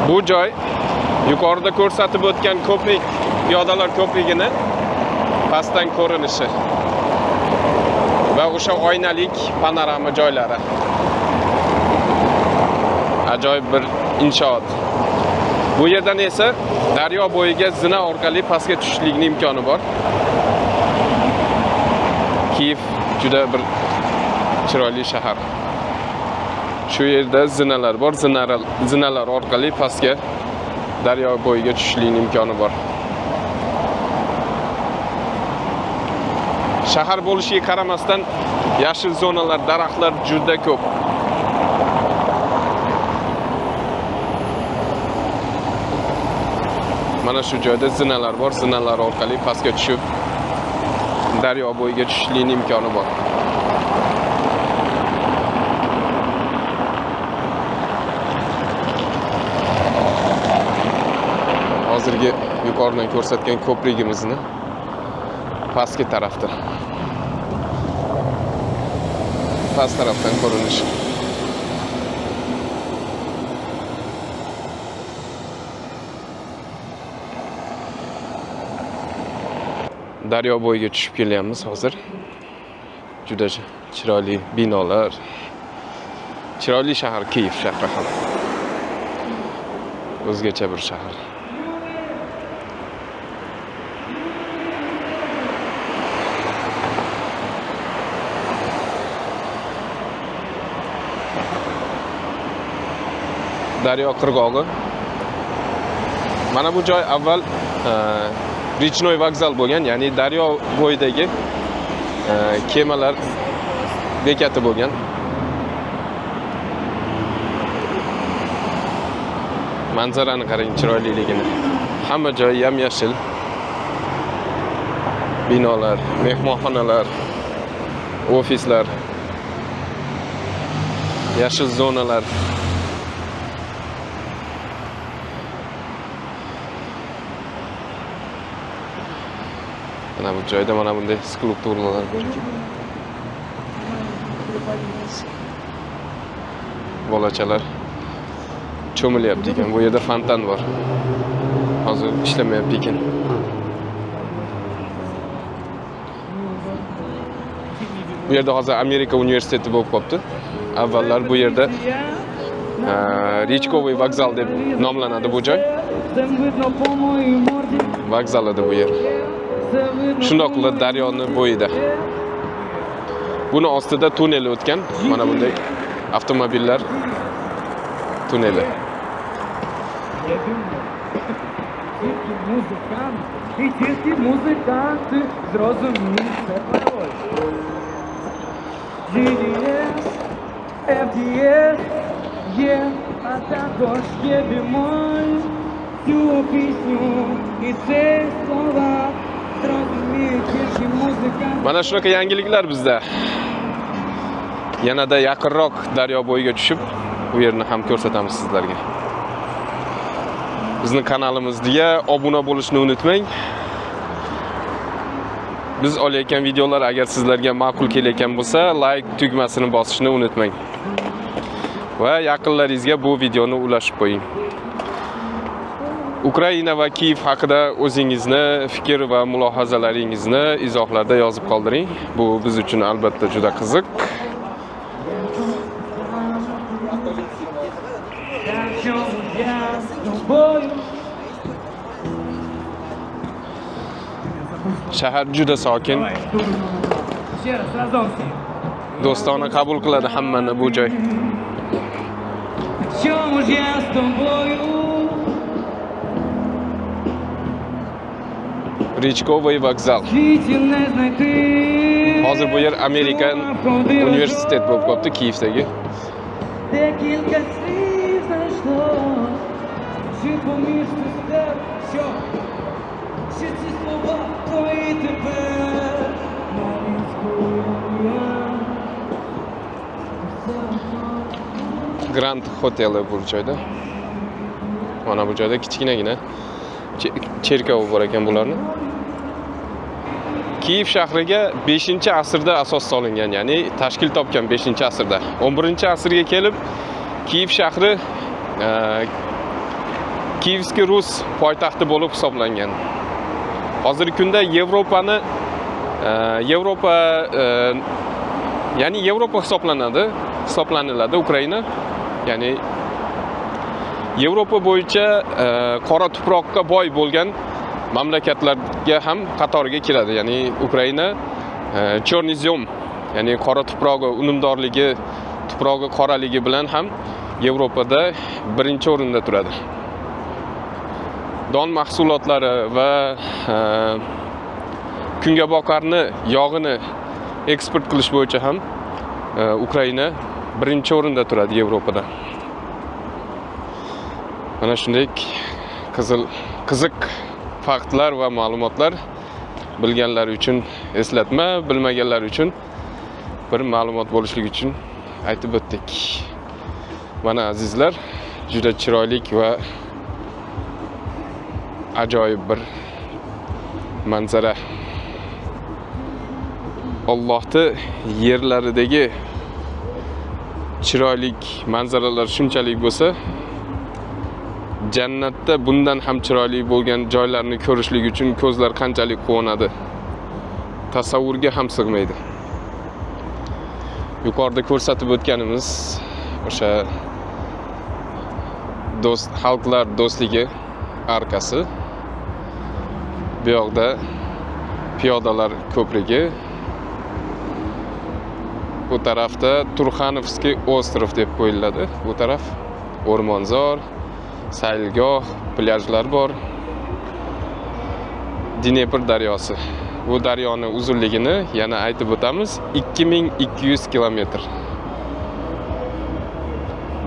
Bu joy yuqorida ko'rsatib o'tgan ko'prik, piyodalar ko'prigini pastdan ko'rinishi va o'sha oynalik panorama joylari. Ajoyib bir inshoot. Bu yerdan esa daryo bo'yiga zina orqali pastga tushishlikning imkoni bor. Kiyev juda bir chiroyli shahar. Shu yerda zinalar bor, zinalar orqali pastga daryo bo'yiga tushishlikning imkoni bor. Shahar bo'lishiga qaramasdan yashil zonalar, daraxtlar juda ko'p. Mana shu joyda zinalar bor, zinalar orqali pastga tushib daryo bo'yiga tushishlikning imkoni bor. Hozirgi yuqoridan ko'rsatgan ko'prigimizni pastki tarafda. Past tarafdan ko'rinishi. Daryo bo'yiga tushib kelyapmiz hozir. Juda chiroyli binolar. Chiroyli shahar Kiyev shahri ham. O'zgacha bir shahar. Daryo qirg'og'i. Mana bu joy avval Rechnoy vokzal bo'lgan, ya'ni daryo bo'yidagi kemalar bekati bo'lgan. Manzarani qarang, chiroyliligini. Hamma joy yam-yashil. Binolar, mehmonxonalar, ofislar, yashil zonalar. Mana bu joyda mana bunday skulpturalar bor ekan. Bolachalar cho'milyapti ekan. Bu yerda fontan bor. Hozir ishlamayapti ekan. Bu yerda hozir Amerika universiteti bo'lib qopti. Avvallar bu yerda Rechkovoy vokzal deb nomlanadi bu joy. Vokzal edi bu yer. Shundoqla daryoni bo'yida. Buni ostida tunnel o'tgan. Mana bunday avtomobillar tunneli. а також є бемоль. Цю пісню і ці слова зрозуміють тільки музика. Mana shunaqa yangiliklar bizda. Yanada yaqinroq daryo bo'yiga tushib, bu yerni ham ko'rsatamiz sizlarga. Bizning kanalimizga obuna bo'lishni unutmang. Biz olayotgan videolar agar sizlarga ma'qul kelayotgan bo'lsa, like tugmasini bosishni unutmang. Va yaqinlaringizga bu videoni ulashib qo'ying. Ukraina va Kiyev haqida o'zingizni fikr va mulohazalaringizni izohlarda yozib qoldiring. Bu biz uchun albatta juda qiziq. Shahar juda sokin. Do'stona qabul qiladi hammani bu joy. Чому ж я з тобою? Rechkovый vokzal. Світі не знайти. Hozir bu yer Amerikan universitet bo'lib qolibdi Kiyevdagi. Декілька слів знайшло. Чи поміж сестер, що? Чи ці слова твої тепер? Навіть коли я Grand Hotel bu joyda. Mana bu joyda kichkinagina cherkov bor ekan bularni. Kiyev shahriga 5-asrda asos solingan, ya'ni tashkil topgan 5-asrda. 11-asrga kelib Kiyev shahri Kievskiy Rus poytaxti bo'lib hisoblangan. Hozirgi kunda Yevropa ya'ni Yevropa hisoblaniladi Ukraina. Ya'ni Yevropa bo'yicha qora tuproqqa boy bo'lgan mamlakatlarga ham qatoriga kiradi. Ya'ni Ukraina chornizyom, ya'ni qora tuprog'i unumdorligi, tuprog'i qoraligi bilan ham Yevropada birinchi o'rinda turadi. Don mahsulotlari va kungaboqarni yog'ini eksport qilish bo'yicha ham Ukraina birinchi o'rinda turadi Yevropada. Mana shunday qiziq faktlar va ma'lumotlar bilganlar uchun eslatma, bilmaganlar uchun bir ma'lumot bo'lishligi uchun aytib o'tdik. Mana azizlar, juda chiroyli va ajoyib bir manzara. Allohning yerlaridagi chiroyli manzaralar shunchalik bo'lsa, jannatda bundan ham chiroyli bo'lgan joylarni ko'rishlik uchun ko'zlar qanchalik quvonadi. Tasavvurga ham sig'maydi. Yuqorida ko'rsatib o'tganimiz o'sha xalqlar do'stligi arkasi. Bu yoqda piyodalar ko'prigi. Bu tarafda Turxanovskiy ostrov deb qo'yiladi. Bu taraf o'rmonzor, saylgoh, plyajlar bor. Dnepr daryosi. Bu daryoni uzunligini yana aytib o'tamiz, 2200 kilometr.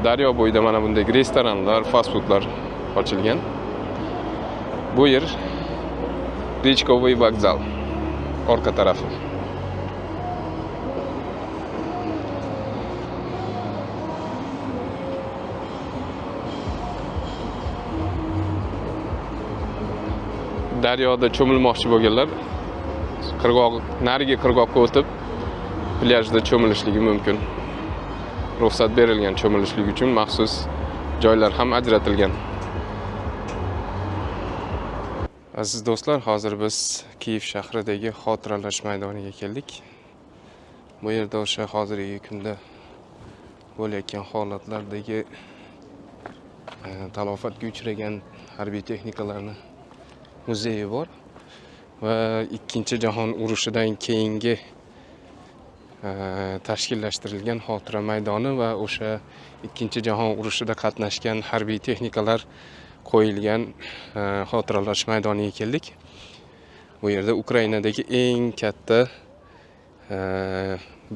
Daryo bo'yida mana bunday restoranlar, fast foodlar ochilgan. Bu yer Rechkovый vokzal orqa tarafi. Daryoda cho'milmoqchi bo'lganlar narigi qirg'oqqa o'tib plyajda cho'milishligi mumkin. Ruxsat berilgan cho'milishlik uchun maxsus joylar ham ajratilgan. Aziz do'stlar, hozir biz Kiyev shahridagi xotiralash maydoniga keldik. Bu yerda o'sha hozirgi kunda bo'layotgan holatlardagi talofatga uchragan harbiy texnikalarni muzeyi bor va Ikkinchi jahon urushidan keyingi tashkillashtirilgan xotira maydoni va o'sha Ikkinchi jahon urushida qatnashgan harbiy texnikalar qo'yilgan xotiralash maydoniga keldik. Bu yerda Ukrainadagi eng katta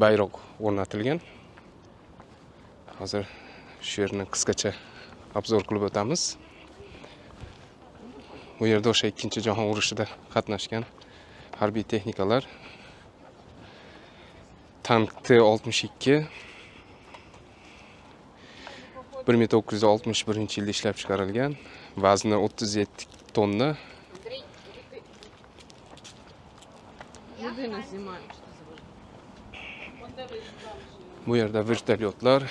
bayroq o'rnatilgan. Hozir Shu yerni qisqacha obzor qilib o'tamiz. Bu yerda o'sha 2-jahon urushida qatnashgan harbiy texnikalar. Tank T-62 1961-yilda ishlab chiqarilgan. Vazni 37 tonna. Bu yerda vertolyotlar,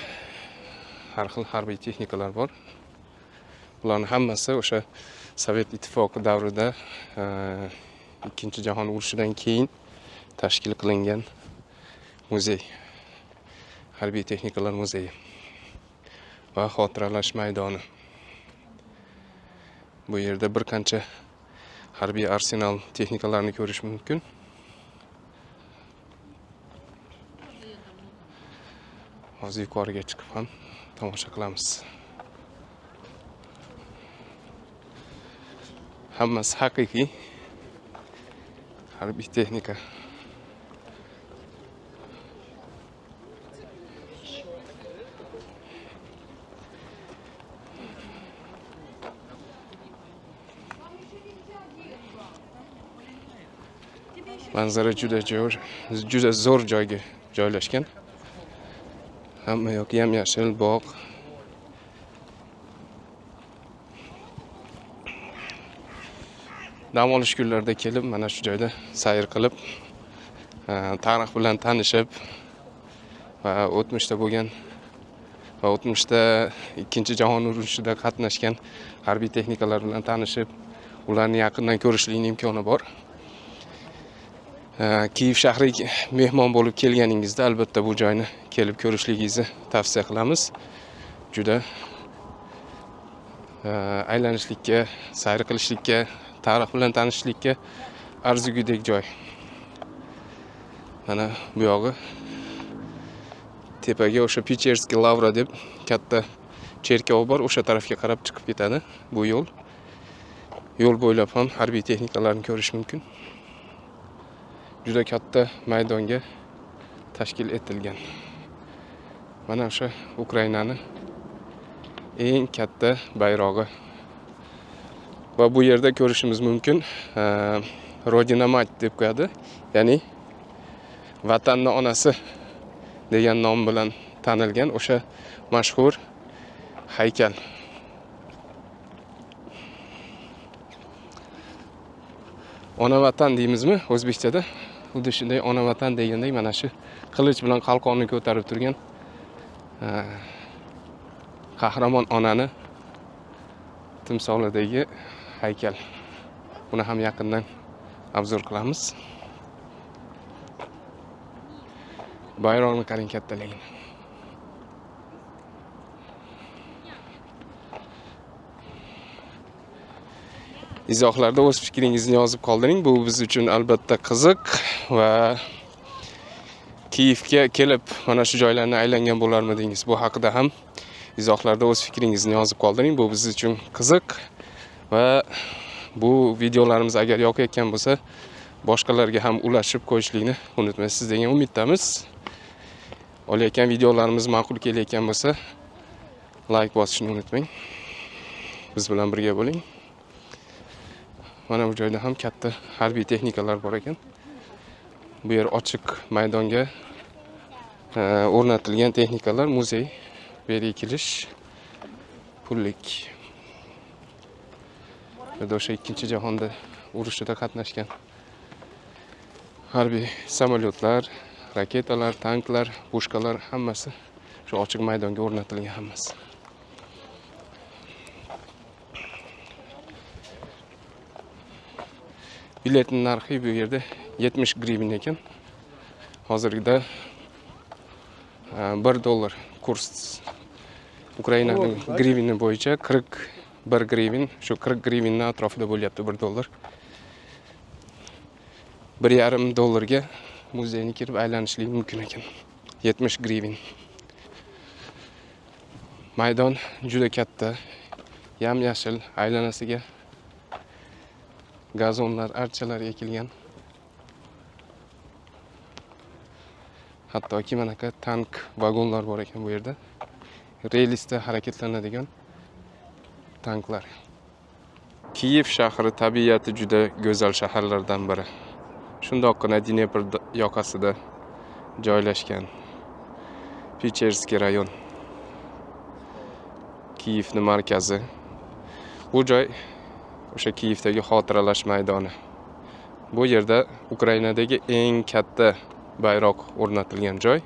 har xil harbiy texnikalar bor. Bularning hammasi o'sha Sovet Ittifoqi davrida 2-jahon urushidan keyin tashkil qilingan muzey. Harbiy texnikalar muzeyi va xotiralash maydoni. Bu yerda bir qancha harbiy arsenal texnikalarini ko'rish mumkin. Hozir yuqoriga chiqib ham tomosha qilamiz. Hammasi haqiqiy harbiy texnika. Manzara juda zo'r joyga joylashgan. Hamma yoq yam-yashil bog'. Dam olish kunlarida kelib, mana shu joyda sayr qilib, tarix bilan tanishib va o'tmishda bo'lgan va o'tmishda 2-jahon urushida qatnashgan harbiy texnikalar bilan tanishib, ularni yaqindan ko'rishlikning imkoni bor. Kiyev shahriga mehmon bo'lib kelganingizda albatta bu joyni kelib ko'rishligingizni tavsiya qilamiz. Juda aylanishlikka, sayr qilishlikka, tarix bilan tanishishlikka arzigudek joy. Mana bu yog'i tepaga o'sha Pecherskiy Lavra deb katta cherkov bor, o'sha tarafga qarab chiqib ketadi bu yo'l. Yo'l bo'ylab ham harbiy texnikalarni ko'rish mumkin. Juda katta maydonga tashkil etilgan. Mana o'sha Ukrainani eng katta bayrog'i. Va bu yerda ko'rishimiz mumkin. Rodina Mat deb qo'yadi. Ya'ni vatanning onasi degan nom bilan tanilgan o'sha mashhur haykal. Ona vatan deymizmi o'zbekchada? Xuddi shunday ona vatan degandek mana shu qilich bilan qalqonni ko'tarib turgan qahramon onani timsolidagi haykal. Buni ham yaqindan obzor qilamiz. Bayroqni qarang kattaligini. Izohlarda o'z fikringizni yozib qoldiring. Bu biz uchun albatta qiziq va Kiyevga kelib mana shu joylarni aylangan bo'larmidingiz? Bu haqida ham izohlarda o'z fikringizni yozib qoldiring. Bu biz uchun qiziq va bu videolarimiz agar yoqayotgan bo'lsa, boshqalarga ham ulashib qo'yishlikni unutmaysiz degan umiddamiz. Olayotgan videolarimiz ma'qul kelayotgan bo'lsa, like bosishni unutmang. Biz bilan birga bo'ling. Mana bu joyda ham katta harbiy texnikalar bor ekan. Bu yer ochiq maydonga o'rnatilgan texnikalar muzey. Bu yerga kirish pullik. Burada o'sha 2-jahon urushida qatnashgan harbiy samolyotlar, raketalar, tanklar, pushkalar hammasi shu ochiq maydonga o'rnatilgan hammasi. Biletning narxi bu yerda 70 grivin ekan. Hozirgida $1 kurs Ukrainaning grivini bo'yicha 41 grivin, shu 40 grivinning atrofida bo'lyapti $1. $1,5 ga muzeyga kirib aylanishlik mumkin ekan. 70 grivin. Maydon juda katta, yam-yashil, aylanasiga gazonlar, archalar ekilgan. Hattoki mana tank vagonlar bor ekan bu yerda. relsda harakatlanadigan tanklar. Kiyev shahri tabiati juda go'zal shaharlardan biri. Shundoqqina Dnepr yoqasida joylashgan Pecherskiy rayon. Kiyevning markazi. Bu joy o'sha Kiyevdagi xotiralash maydoni. Bu yerda Ukrainadagi eng katta bayroq o'rnatilgan joy.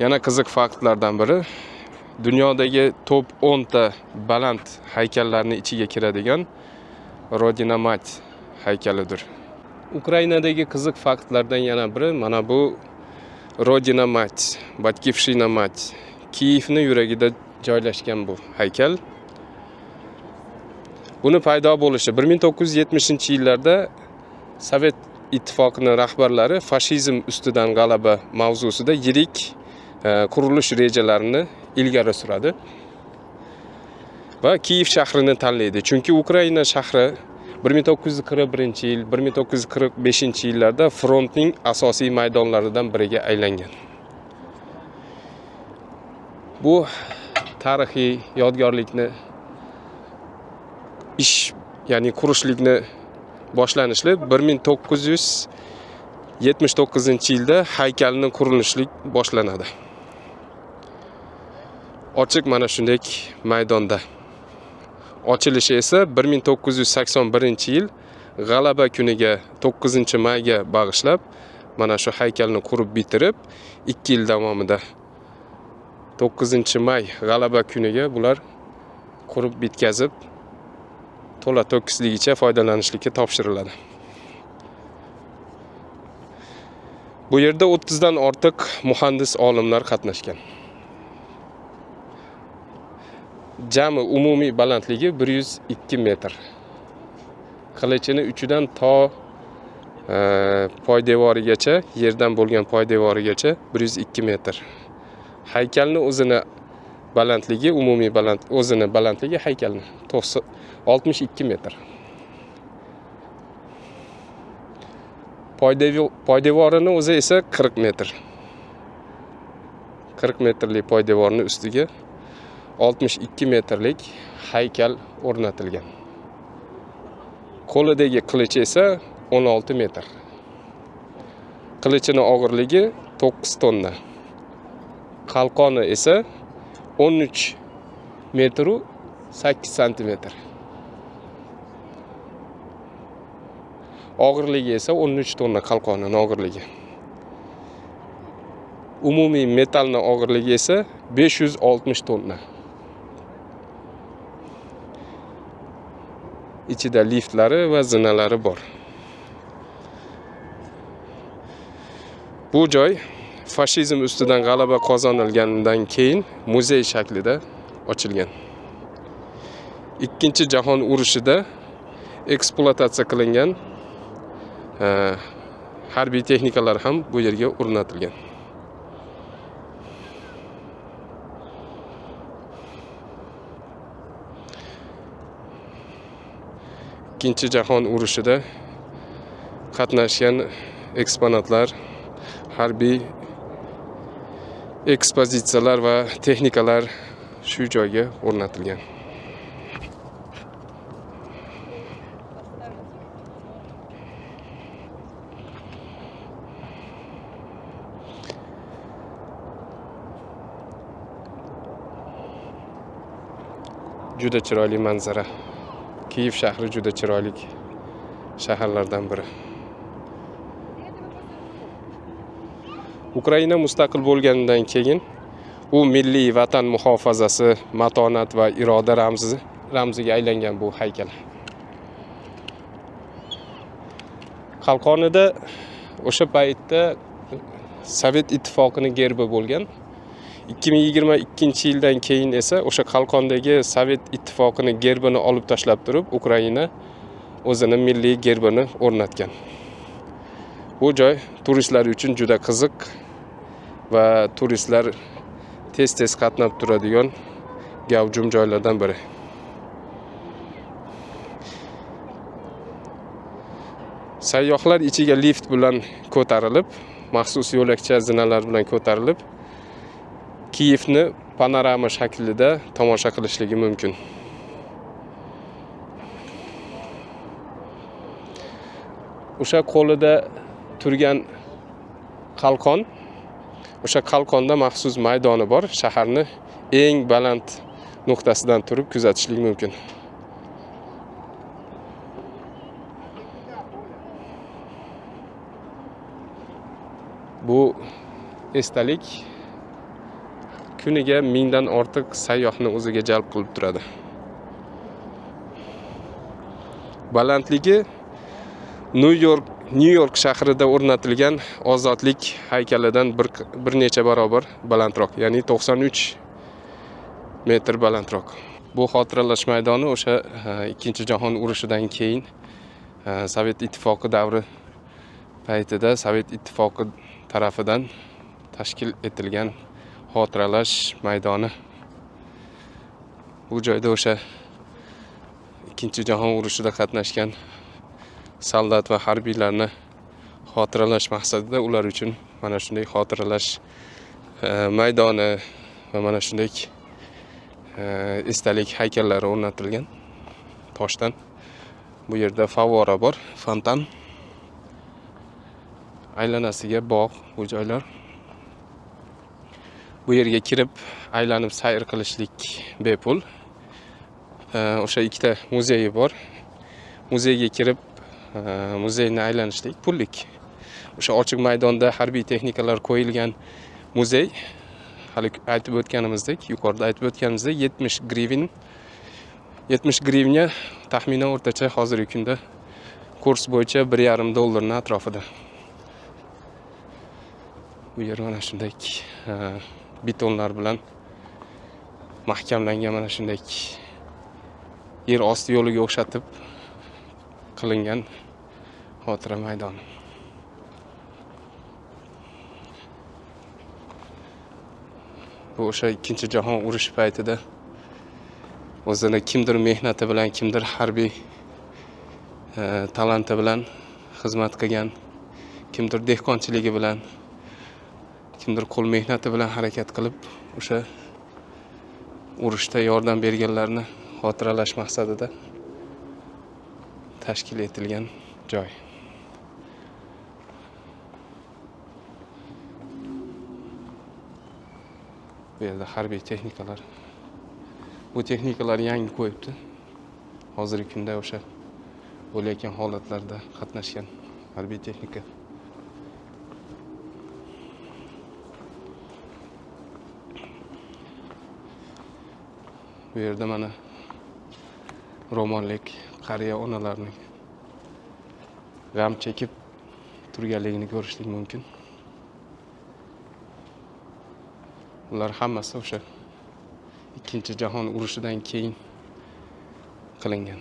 Yana qiziq faktlardan biri, dunyodagi top 10 ta baland haykallarning ichiga kiradigan Rodina Mать haykalidir. Ukrainadagi qiziq faktlardan yana biri mana bu Rodina Mать, Batkivshina Mать. Kiyevning yuragida joylashgan bu haykal. Buni paydo bo'lishi 1970-yillarda Sovet ittifoqining rahbarlari fashizm ustidan g'alaba mavzusida yirik qurilish rejalarini ilgari suradi. Va Kiyev shahrini tanlaydi. Chunki Ukraina shahri 1941-yil, 1945-yillarda frontning asosiy maydonlaridan biriga aylangan. Bu tarixiy yodgorlikni ya'ni qurishlikni boshlanishli 1979-yilda haykalning qurilishlik boshlanadi. Ochiq mana shunday maydonda. Ochilishi esa 1981-yil G'alaba kuniga 9-mayga bag'ishlab mana shu haykalni qurib bitirib 2 yil davomida 9-may G'alaba kuniga bular qurib bitkazib to'la to'kisligicha foydalanishlikka topshiriladi. Bu yerda 30 dan ortiq muhandis olimlar qatnashgan. Jami umumiy balandligi 102 metr. Qilichini uchidan to poydevorigacha, yerdan bo'lgan poydevorigacha 102 metr. Haykalni o'zini balandligi, umumiy balandligi haykalni 62 metr. Poydevorini o'zi esa 40 metr. 40 metrlik poydevorni ustiga 62 metrlik haykal o'rnatilgan. Qo'lidagi qilichi esa 16 metr. Qilichining og'irligi 9 tonna. Qalqoni esa 13 metr 8 santimetr. Og'irligi esa 13 tonna qalqonining og'irligi. Umumiy metallning og'irligi esa 560 tonna. Ichida liftlari va zinalari bor. Bu joy fashizm ustidan g'alaba qozonilganidan keyin muzey shaklida ochilgan. Ikkinchi jahon urushida ekspluatatsiya qilingan harbiy texnikalar ham bu yerga o'rnatilgan. Ikkinchi jahon urushida qatnashgan eksponatlar, harbiy ekspozitsiyalar va texnikalar shu joyga o'rnatilgan. Juda chiroyli manzara. Kiyev shahri juda chiroyli shaharlardan biri. Ukraina mustaqil bo'lganidan keyin u milliy vatan muhofazasi, matonat va iroda ramziga aylangan bu haykal. Qalqonida o'sha paytda Sovet ittifoqining gerbi bo'lgan. 2022-yildan keyin esa o'sha qalqondagi Sovet ittifoqining gerbini olib tashlab turib, Ukraina o'zining milliy gerbini o'rnatgan. Bu joy turistlar uchun juda qiziq va turistlar tez qatnab turadigan gavjum joylardan biri. Sayyohlar ichiga lift bilan ko'tarilib, maxsus yo'lakcha zinalar bilan ko'tarilib Kiyevni panorama shaklida tomosha qilishligi mumkin. O'sha qo'lida turgan qalqon, o'sha qalqonda maxsus maydoni bor. Shaharni eng baland nuqtasidan turib kuzatishlik mumkin. Bu esdalik kuniga 1000 dan ortiq sayyohni o'ziga jalb qilib turadi. Balandligi New York shahrida o'rnatilgan ozodlik haykalidan bir necha barobar balandroq, ya'ni 93 metr balandroq. Bu xotiralash maydoni o'sha Ikkinchi jahon urushidan keyin Sovet ittifoqi davri paytida Sovet ittifoqi tarafidan tashkil etilgan xotiralash maydoni. Bu joyda o'sha Ikkinchi jahon urushida qatnashgan soldat va harbiylarni xotiralash maqsadida ular uchun mana shunday xotiralash maydoni va mana shunday esdalik haykallari o'rnatilgan toshdan. Bu yerda favvora bor, fontan. Aylanasiga bog' bu joylar. Bu yerga kirib aylanib sayr qilishlik bepul. O'sha ikkita muzeyi bor. Muzeyga kirib muzeyni aylanishlik pullik. O'sha ochiq maydonda harbiy texnikalar qo'yilgan muzey, hali aytib o'tganimizdek, yuqorida aytib o'tganimizdek 70 grivnya taxminan o'rtacha hozirgi kunda kurs bo'yicha $1,5 atrofida. Bu yer mana shunday betonlar bilan mahkamlangan mana shunday yer osti yo'liga o'xshatib qilingan xotira maydoni. Bu o'sha Ikkinchi jahon urushi paytida o'zini kimdir mehnati bilan, kimdir harbiy talanti bilan xizmat qilgan, kimdir dehqonchiligi bilan, kimdir qo'l mehnati bilan harakat qilib, o'sha urushda yordam berganlarni xotiralash maqsadida tashkil etilgan joy. Bu yerda harbiy texnikalar. Bu texnikalar yangi qo'yibdi. Hozirgi kunda o'sha bo'layotgan holatlarda qatnashgan harbiy texnika. Bu yerda mana romanlik qariya onalarning g'am chekib turganligini ko'rishlik mumkin. Ular hammasi o'sha Ikkinchi jahon urushidan keyin qilingan.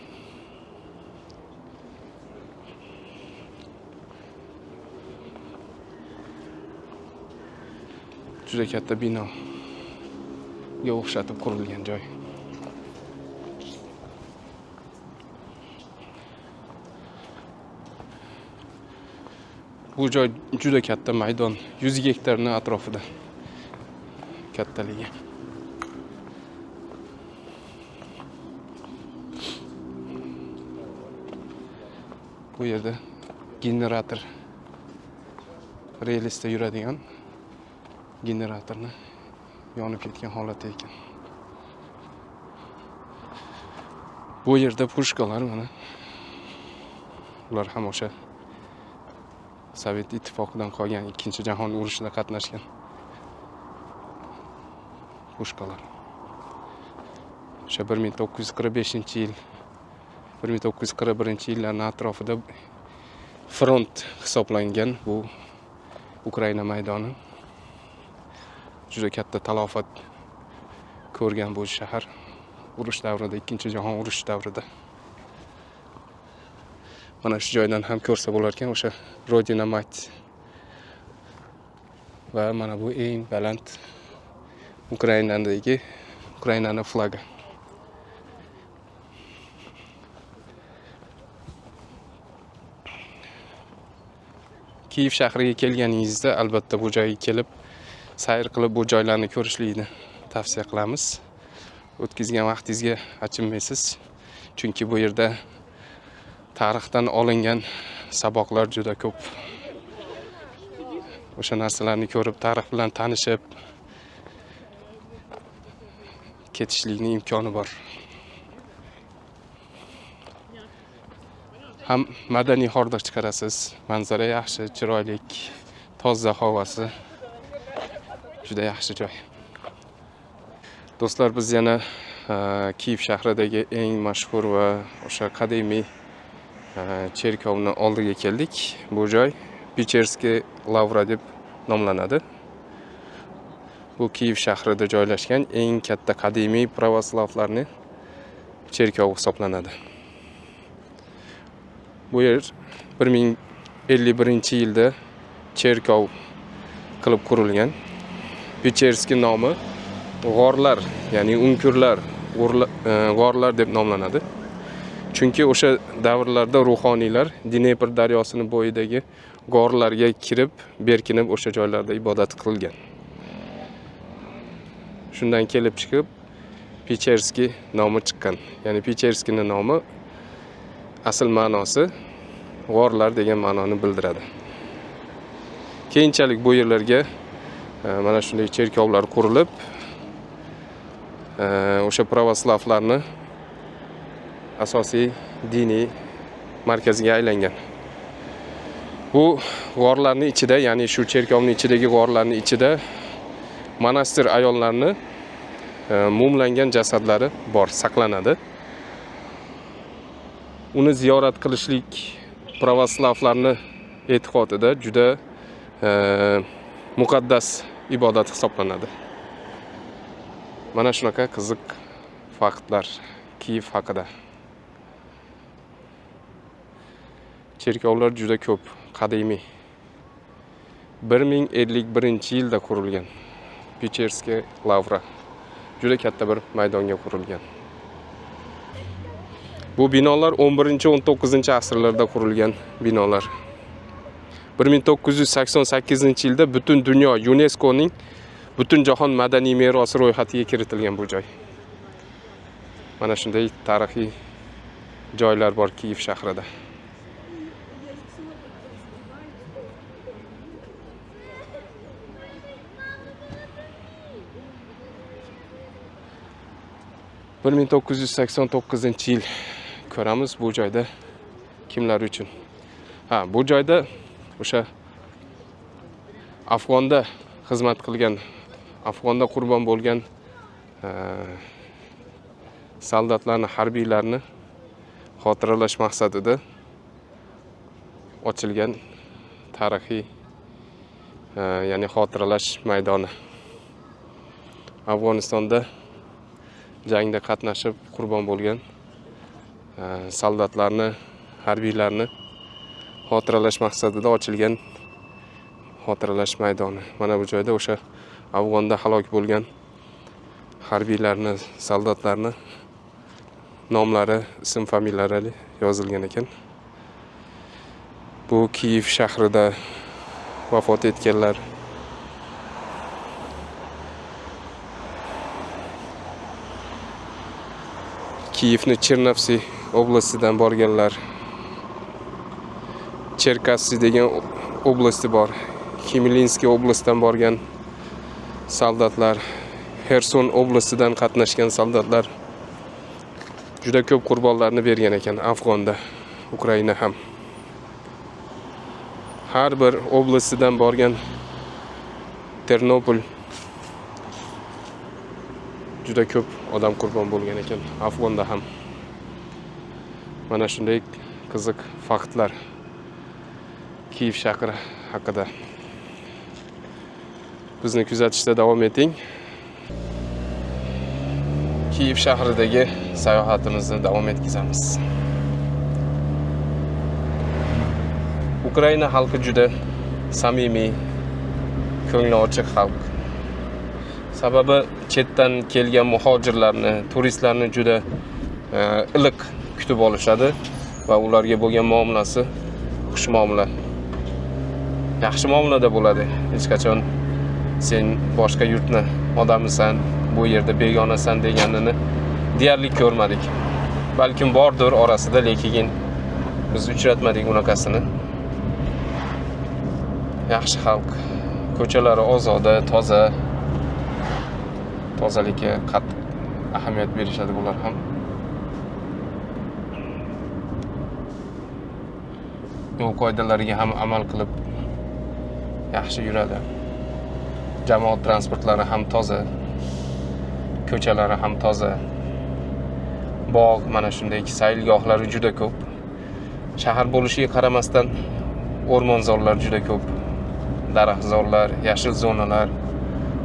Juda katta binoga o'xshatib qurilgan joy. Bu joy juda katta maydon, 100 gektarning atrofida kattaligi. Bu yerda generator, relsda yuradigan generatorni yonib ketgan holatda ekan. Bu yerda pushkalar mana. Ular ham o'sha Sovet ittifoqidan qolgan Ikkinchi jahon urushida qatnashgan pushkalar. O'sha 1945-yil, 1941-yillarning atrofida front hisoblangan bu Ukraina maydoni. Juda katta talofat ko'rgan bu shahar urush davrida, Ikkinchi jahon urushi davrida. Mana shu joydan ham ko'rsa bo'lar ekan o'sha Rodina Mать. Va mana bu eng baland Ukrainaning flagi. Kiyev shahriga kelganingizda albatta bu joyga kelib sayr qilib bu joylarni ko'rishlikni tavsiya qilamiz. O'tkazgan vaqtingizga achinmaysiz, chunki bu yerda tarixdan olingan saboqlar juda ko'p. O'sha narsalarni ko'rib, tarix bilan tanishib ketishlikning imkoni bor. Ham madaniy hordiq chiqarasiz, manzara yaxshi, chiroyli, toza havasi, juda yaxshi joy. Do'stlar, biz yana Kiyev shahridagi eng mashhur va o'sha qadimiy cherkovni oldiga keldik. Bu joy Pecherskiy Lavra deb nomlanadi. Bu Kiyev shahrida joylashgan eng katta qadimiy pravoslavlarning cherkovi hisoblanadi. Bu yer 1051-yilda cherkov qilib qurilgan. Pecherskiy nomi g'orlar, ya'ni unkurlar, g'orlar deb nomlanadi. Chunki o'sha davrlarda ruhoniylar Dnepr daryosining bo'yidagi g'orlarga kirib, berkinib o'sha joylarda ibodat qilgan. Shundan kelib chiqib Pecherskiy nomi chiqqan. Ya'ni Pecherskiyning nomi asl ma'nosi g'orlar degan ma'noni bildiradi. Keyinchalik bu yerlarga mana shunday cherkovlar qurilib, o'sha pravoslavlarni asosiy diniy markaziga aylangan. Bu g'orlarning ichida, ya'ni shu cherkovning ichidagi g'orlarning ichida monastir ayollarni mumlangan jasadlari bor, saqlanadi. Uni ziyorat qilishlik pravoslavlarni e'tiqodida juda muqaddas ibodat hisoblanadi. Mana shunaqa qiziq faktlar Kiyev haqida. Cherkovlar juda ko'p, qadimiy. 1051-yilda qurilgan Pecherskiy Lavra. Juda katta bir maydonga qurilgan. Bu binolar 11-19-asrlarda qurilgan binolar. 1988-yilda butun dunyo UNESCO'ning butun jahon madaniy merosi ro'yxatiga kiritilgan bu joy. Mana shunday tarixiy joylar bor Kiyev shahrida. – 1989-yil ko'ramiz bu joyda kimlar uchun. Bu joyda o'sha Afg'onda xizmat qilgan, Afg'onda qurbon bo'lgan soldatlarni, harbiylarni xotiralash maqsadida ochilgan tarixiy, ya'ni xotiralash maydoni. Afg'onistonda jangda qatnashib qurbon bo'lgan soldatlarni, harbiylarni xotiralash maqsadida ochilgan xotiralash maydoni. Mana bu joyda o'sha Afg'onda halok bo'lgan harbiylarni, soldatlarni nomlari, ism familiyalari yozilgan ekan. Bu Kiyev shahrida vafot etganlar. Kiyevni Chernivtsi oblastidan borganlar. Cherkassi degan oblasti bor. Khmelnytskiy oblastidan borgan soldatlar, Xerson oblastidan qatnashgan soldatlar juda ko'p qurbonlarni bergan ekan Afg'onda, Ukraina ham. Har bir oblastidan borgan Ternopol juda ko'p odam qurbon bo'lgan ekan Afg'onda ham. Mana shunday qiziq faktlar Kiyev shahri haqida. Bizni kuzatishda davom eting. Kiyev shahridagi sayohatimizni davom etkazamiz. Ukraina xalqi juda samimiy, ko'ngli ochiq xalq. Sababi chetdan kelgan muhojirlarni, turistlarni juda iliq kutib olishadi va ularga bo'lgan muomalasi xush muomala. Yaxshi muomalada bo'ladi. Hech qachon sen boshqa yurtni odamisan, bu yerda begonasan deganini deyarli ko'rmadik. Balkim bordir orasida, lekin biz uchratmadik bunaqasini. Yaxshi xalq, ko'chalari ozoda, toza. Tozalikka qattiq ahamiyat berishadi bular ham. Yo'l qoidalariga ham amal qilib yaxshi yuradi. Jamoat transportlari ham toza, ko'chalari ham toza. Bog', mana shunday saylgohlari juda ko'p. Shahar bo'lishiga qaramasdan o'rmonzorlar juda ko'p. Daraxtzorlar, yashil zonalar,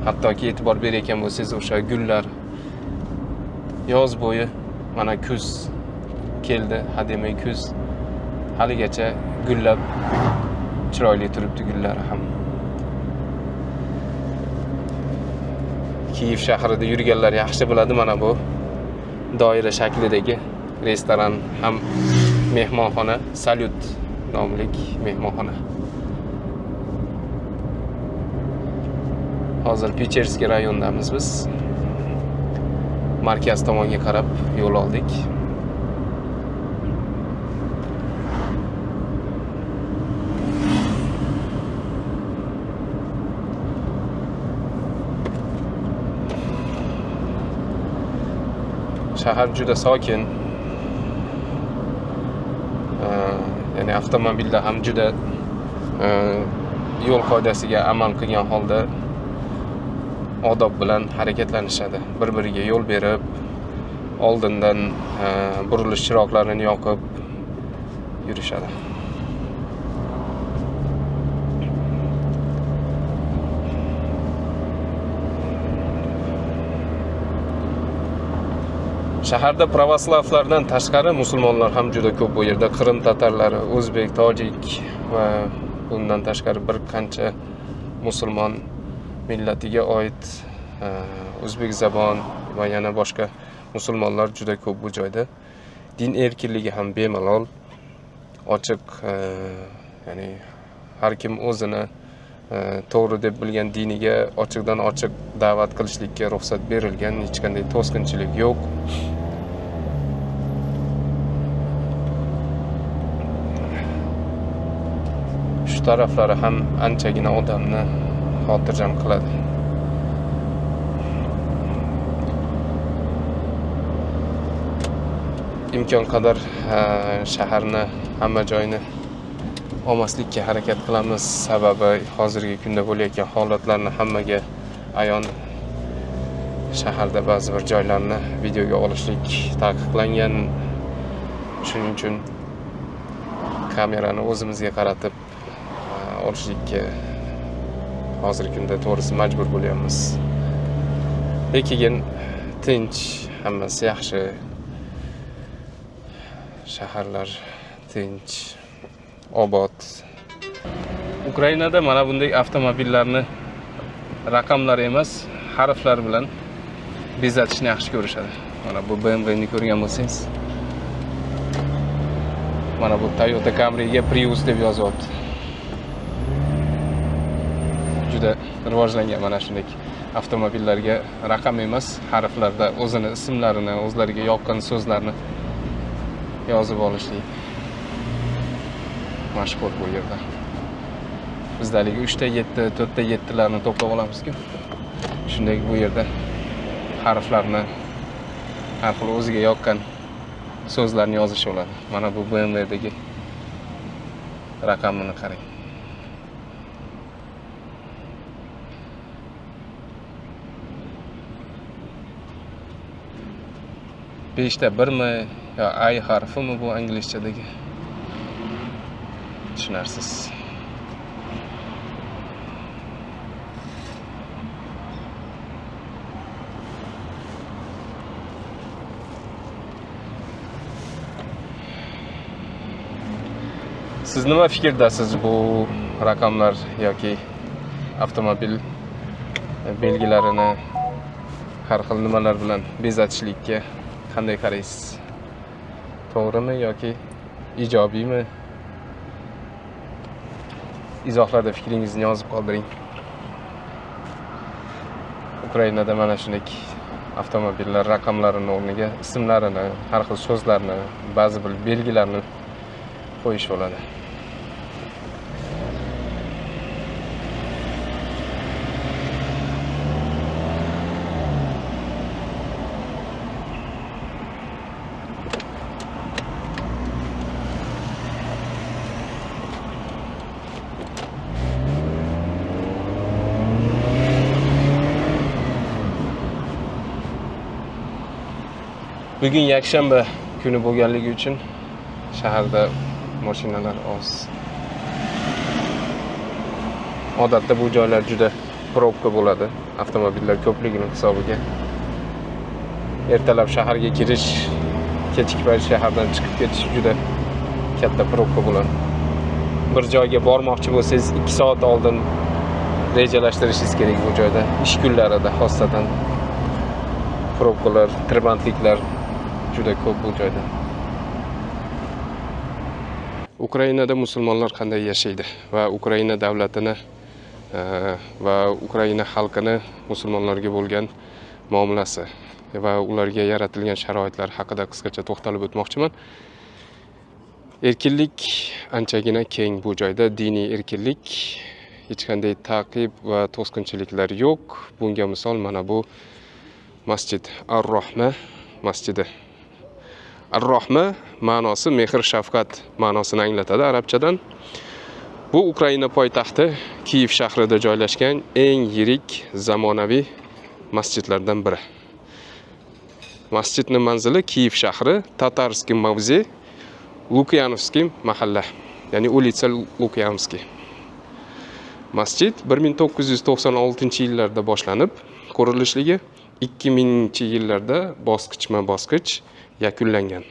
hattoki e'tibor berayotgan bo'lsangiz o'sha gullar. Yoz bo'yi mana kuz keldi, hademay kuz. Haligacha gullab chiroyli turibdi gullari ham. Kiyev shahrida yurganlar yaxshi biladi mana bu doira shaklidagi restoran ham mehmonxona, Salyut nomli mehmonxona. Hozir Pecherskiy rayonidamiz biz. Markaz tomonga qarab yo'l oldik. Shahar juda sokin. Ya'ni avtomobilda ham juda yo'l qoidasiga amal qilgan holda odob bilan harakatlanishadi. Bir-biriga yo'l berib, oldindan burilish chiroqlarini yoqib yurishadi. Shaharda pravoslavlardan tashqari musulmonlar ham juda ko'p bu yerda. Qrim tatarlari, o'zbek, tojik va bundan tashqari bir qancha musulmon millatiga oid o'zbek zabon va yana boshqa musulmonlar juda ko'p bu joyda. Din erkinligi ham bemalol, ochiq, ya'ni har kim o'zini to'g'ri deb bilgan diniga ochiqdan ochiq da'vat qilishlikka ruxsat berilgan, hech qanday to'sqinchilik yo'q. Shu taraflari ham anchagina odamni xotirjam qiladi. Imkon qadar shaharni, hamma joyni olmaslikka harakat qilamiz. Sababi hozirgi kunda bo'layotgan holatlarni hammaga ayon. Shaharda ba'zi bir joylarni videoga olishlik taqiqlangan. Shuning uchun kamerani o'zimizga qaratib olishlikka hozirgi kunda to'g'risi majbur bo'lyapmiz. Lekin tinch, hammasi yaxshi. Shaharlar tinch, obod. Ukrainada mana bunday avtomobillarni raqamlar emas, harflar bilan bezatishni yaxshi ko'rishadi. Mana bu BMW ni ko'rgan bo'lsangiz, mana bu Toyota Camry'ga Prius deb yozyapti. Juda rivojlangan mana shunday avtomobillarga raqam emas, harflarda o'zini ismlarini, o'zlariga yoqqan so'zlarni yozib olishlik mashhur bu yerda. Bizdaligi 3 ta 7, 4 ta 7larni to'plab olamiz-ku. Shunday bu yerda harflarni har xil o'ziga yoqqan so'zlarni yozish bo'ladi. Mana bu BMWdagi raqamini qarang. Beshta birmi yo ay harfimi bu inglizchadagi? Tushunarsiz. Siz nima fikrdasiz bu raqamlar yoki avtomobil belgilarini har xil nimalar bilan bezatishlikka qanday qaraysiz? To'g'rimi yoki ijobiymi? Izohlarda fikringizni yozib qoldiring. Ukrainada mana shunday avtomobillar raqamlarini o'rniga ismlarini, har xil so'zlarni, ba'zi bir belgilarni qo'yish bo'ladi. Bugun yakshanba kuni bo'lganligi uchun shaharda mashinalar oz. Odatda bu joylar juda probka bo'ladi, avtomobillar ko'pligining hisobiga. Ertalab shaharga kirish, kechki payt shahardan chiqib ketish juda katta probka bo'ladi. Bir joyga bormoqchi bo'lsangiz 2 soat oldin rejalashtirishingiz kerak bu joyda. Ish kunlarida xosatan probkalar, tirbandliklar juda ko'p bu joyda. Ukrainada musulmonlar qanday yashaydi va Ukraina davlatini va Ukraina xalqini musulmonlarga bo'lgan muomalasi va ularga yaratilgan sharoitlar haqida qisqacha to'xtalib o'tmoqchiman. Erkinlik anchagina keng bu joyda, diniy erkinlik, hech qanday ta'qib va to'sqinchiliklar yo'q. Bunga misol mana bu Masjid Ar-Rahma masjidi. Ar-Rahma ma'nosi mehr shafqat ma'nosini anglatadi arabchadan. Bu Ukraina poytaxti Kiyev shahrida joylashgan eng yirik zamonaviy masjidlardan biri. Masjidning manzili Kiyev shahri, Tatarskiy mavze, Lukyanovskiy mahalla, ya'ni ulitsa Lukyanovskiy. Masjid 1996-yillarda boshlanib, qurilishligi 2000-yillarda bosqichma-bosqich yakunlangan.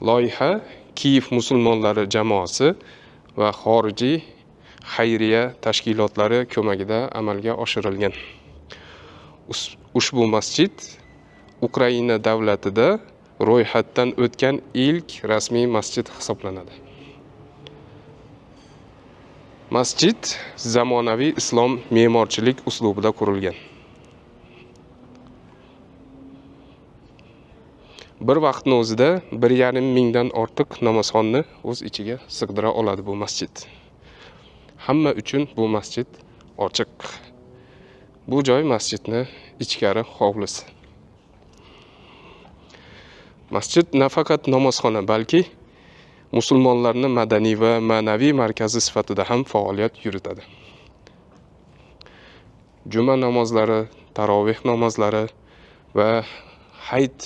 Loyiha Kiyev musulmonlari jamoasi va xorijiy xayriya tashkilotlari ko'magida amalga oshirilgan. Ushbu masjid Ukraina davlatida ro'yxatdan o'tgan ilk rasmiy masjid hisoblanadi. Masjid zamonaviy islom me'morchilik uslubida qurilgan. Bir vaqtning o'zida 1,5 mingdan ortiq namozxonni o'z ichiga sig'dira oladi bu masjid. Hamma uchun bu masjid ochiq. Bu joy masjidni ichkari hovlisi. Masjid nafaqat namozxona, balki musulmonlarning madaniy va ma'naviy markazi sifatida ham faoliyat yuritadi. Juma namozlari, taroveh namozlari va hayit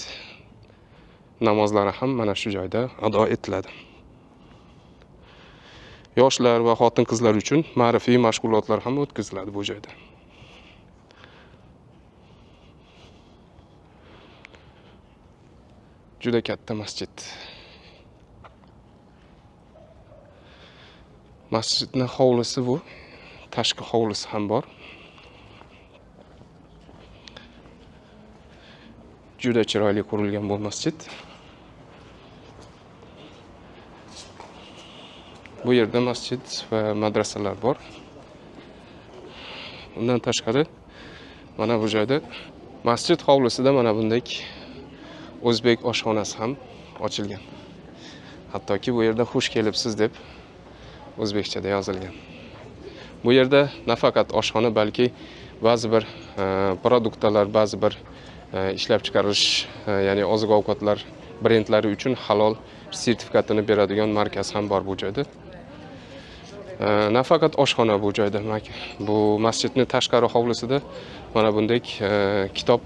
namozlari ham mana shu joyda ado etiladi. Yoshlar va xotin-qizlar uchun ma'rifiy mashg'ulotlar ham o'tkaziladi bu joyda. Juda katta masjid. Masjidning hovlisi bu, tashqi hovlisi ham bor. Juda chiroyli qurilgan bu masjid. Bu yerda masjid va madrasalar bor. Undan tashqari mana bu joyda masjid hovlisida mana bunday o'zbek oshxonasi ham ochilgan. Hattoki bu yerda xush kelibsiz deb o'zbekchada yozilgan. Bu yerda nafaqat oshxona, balki ba'zi bir produktlar, ba'zi bir ishlab chiqarish, ya'ni oziq-ovqatlar brendlari uchun halol sertifikatini beradigan markaz ham bor bu joyda. Nafaqat oshxona bu joyda, bu masjidning tashqari hovlisida mana bunday kitob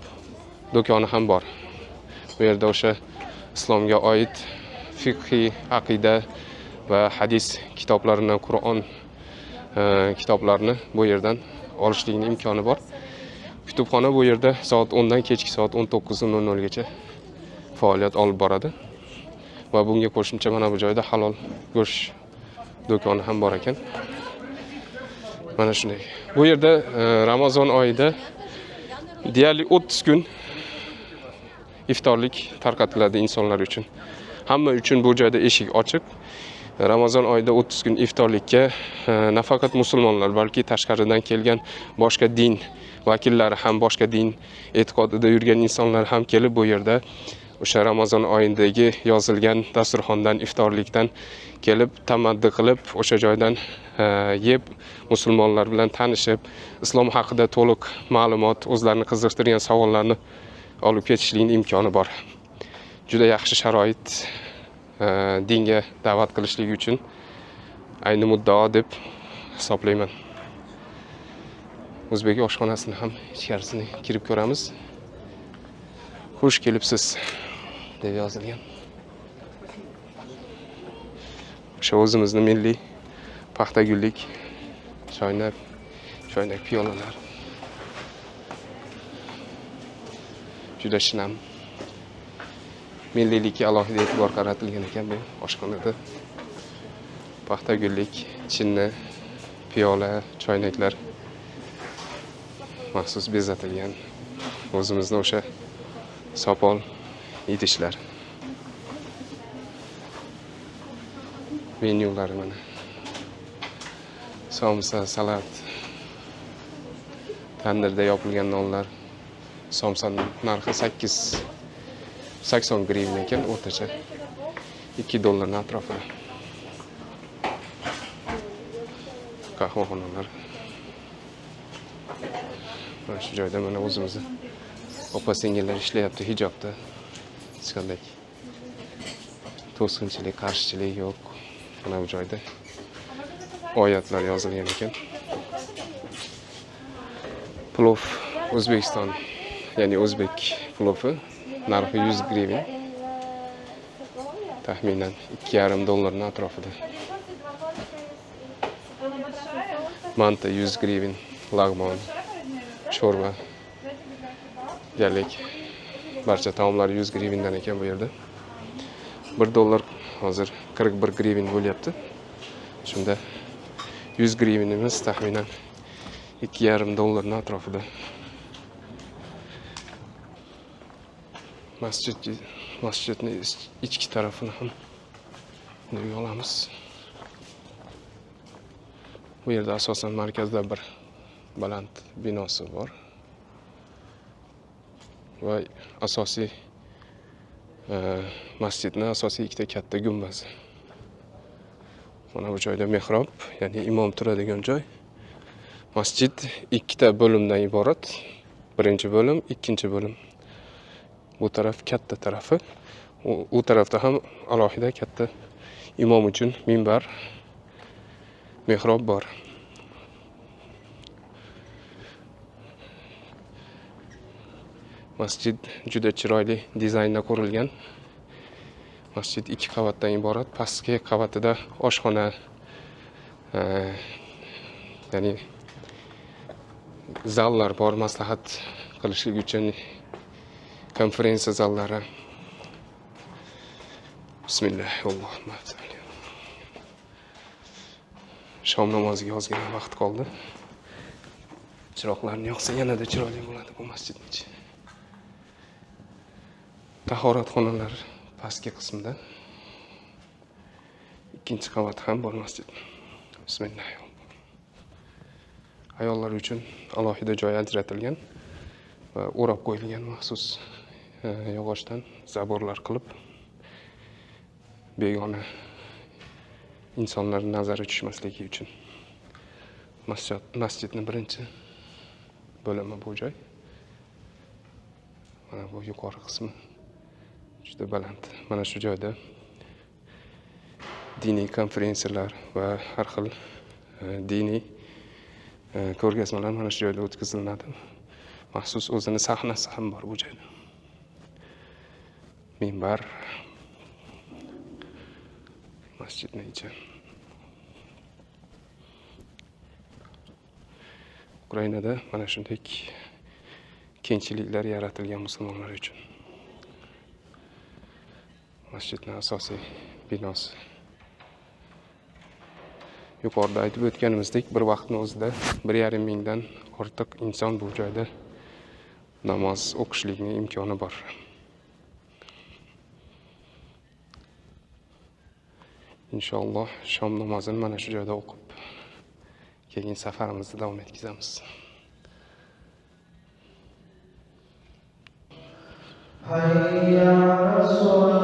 do'koni ham bor. Bu yerda o'sha islomga oid fiqhiy, aqida va hadis kitoblarini, Qur'on kitoblarini bu yerdan olishlikning imkoni bor. Kutubxona bu yerda soat 10 dan kechki soat 19:00 gacha faoliyat olib boradi. Va bunga qo'shimcha mana bu joyda halol go'sht do'koni ham bor ekan. Mana shunday. Bu yerda Ramazon oyida deyarli 30 kun iftorlik tarqatiladi insonlar uchun. Hamma uchun bu joyda eshik ochiq. Ramazon oyida 30 kun iftorlikka nafaqat musulmonlar, balki tashqaridan kelgan boshqa din vakillari ham boshqa din e'tiqodida yurgan insonlar ham kelib bu yerda o'sha Ramazon oyidagi yozilgan dasturxondan iftorlikdan kelib tamaddi qilib o'sha joydan yeb musulmonlar bilan tanishib islom haqida to'liq ma'lumot o'zlarini qiziqtirgan savollarni olib ketishlikning imkoni bor. Juda yaxshi sharoit dinga da'vat qilishlik uchun ayni muddao deb hisoblayman. O'zbek oshxonasini ham ichkarisini kirib ko'ramiz. Xush kelibsiz deb yozilgan. O'sha o'zimizning milliy paxtagullik choynak piyolalar. Juda shinam. Milliylikka alohida e'tibor qaratilgan ekan bu oshxonada. Paxtagullik, chinni, piyola, choynaklar maxsus bezatilgan. O'zimizning o'sha sopol idishlar. Menyulari mana. Somsa, salat, tandirda yopilgan nonlar. Somsaning narxi 80 grivna ekan, o'rtacha $2 atrofida. Qahvaxonalar. Mana shu joyda mana o'zimizni opa-singillar ishlayapti hijobda. Hech qanday to'sqinchilik, qarshichilik yo'q. Mana bu joyda oyatlar yozilgan ekan. Plov O'zbekiston, ya'ni o'zbek plovi narxi 100 grivin. Taxminan $2,5 atrofida. Manta 100 grivin, lagmon, chorva, deyarlik barcha taomlar 100 grivindan ekan bu yerda. $1 hozir 41 grivin bo'lyapti. Shunda 100 grivinimiz taxminan $2,5 atrofida. Masjidning ichki tarafini ham ko'rib olamiz. Bu yerda asosan markazda bir baland binosi bor. Va asosiy masjidning asosiy ikkita katta gumbazi. Mana bu joyda mehrob, ya'ni imom turadigan joy. Masjid ikkita bo'limdan iborat. Birinchi bo'lim, ikkinchi bo'lim. Bu taraf katta tarafi. U tarafda ham alohida katta imom uchun minbar, mehrob bor. Masjid juda chiroyli dizaynda qurilgan. Masjid 2 qavatdan iborat. Pastki qavatida oshxona, ya'ni zallar bor, maslahat qilishlik uchun konferensiya zallari. Bismillahirrohmanirrohim. Shom namoziga ozgina vaqt qoldi. Chiroqlarni yoqsa yanada chiroyli bo'ladi bu masjidning ichi. Tahorat xonalari pastki qismida. Ikkinchi qavat ham bor masjid. Bismillahirrohmanirrohim. Ayollar uchun alohida joy ajratilgan va o'rab qo'yilgan maxsus yog'ochdan zaborlar qilib begona insonlar nazari tushmasligi uchun. Masjidning birinchi bo'limi bu joy. Mana bu yuqori qismi juda baland. Mana shu joyda diniy konferensiyalar va har xil diniy ko'rgazmalar mana shu joyda o'tkaziladi. Maxsus o'zini sahnasi ham bor bu joyda. Minbar masjidning ichi. Ukrainada mana shunday kengchiliklar yaratilgan musulmonlar uchun. Masjidning asosiy binosi. Yuqorida aytib o'tganimizdek, bir vaqtning o'zida 1,5 mingdan ortiq inson bu joyda namoz o'qishlikning imkoni bor. Inshaalloh shom namozini mana shu joyda o'qib, keyin safarimizni davom etkazamiz. حي على الصلاة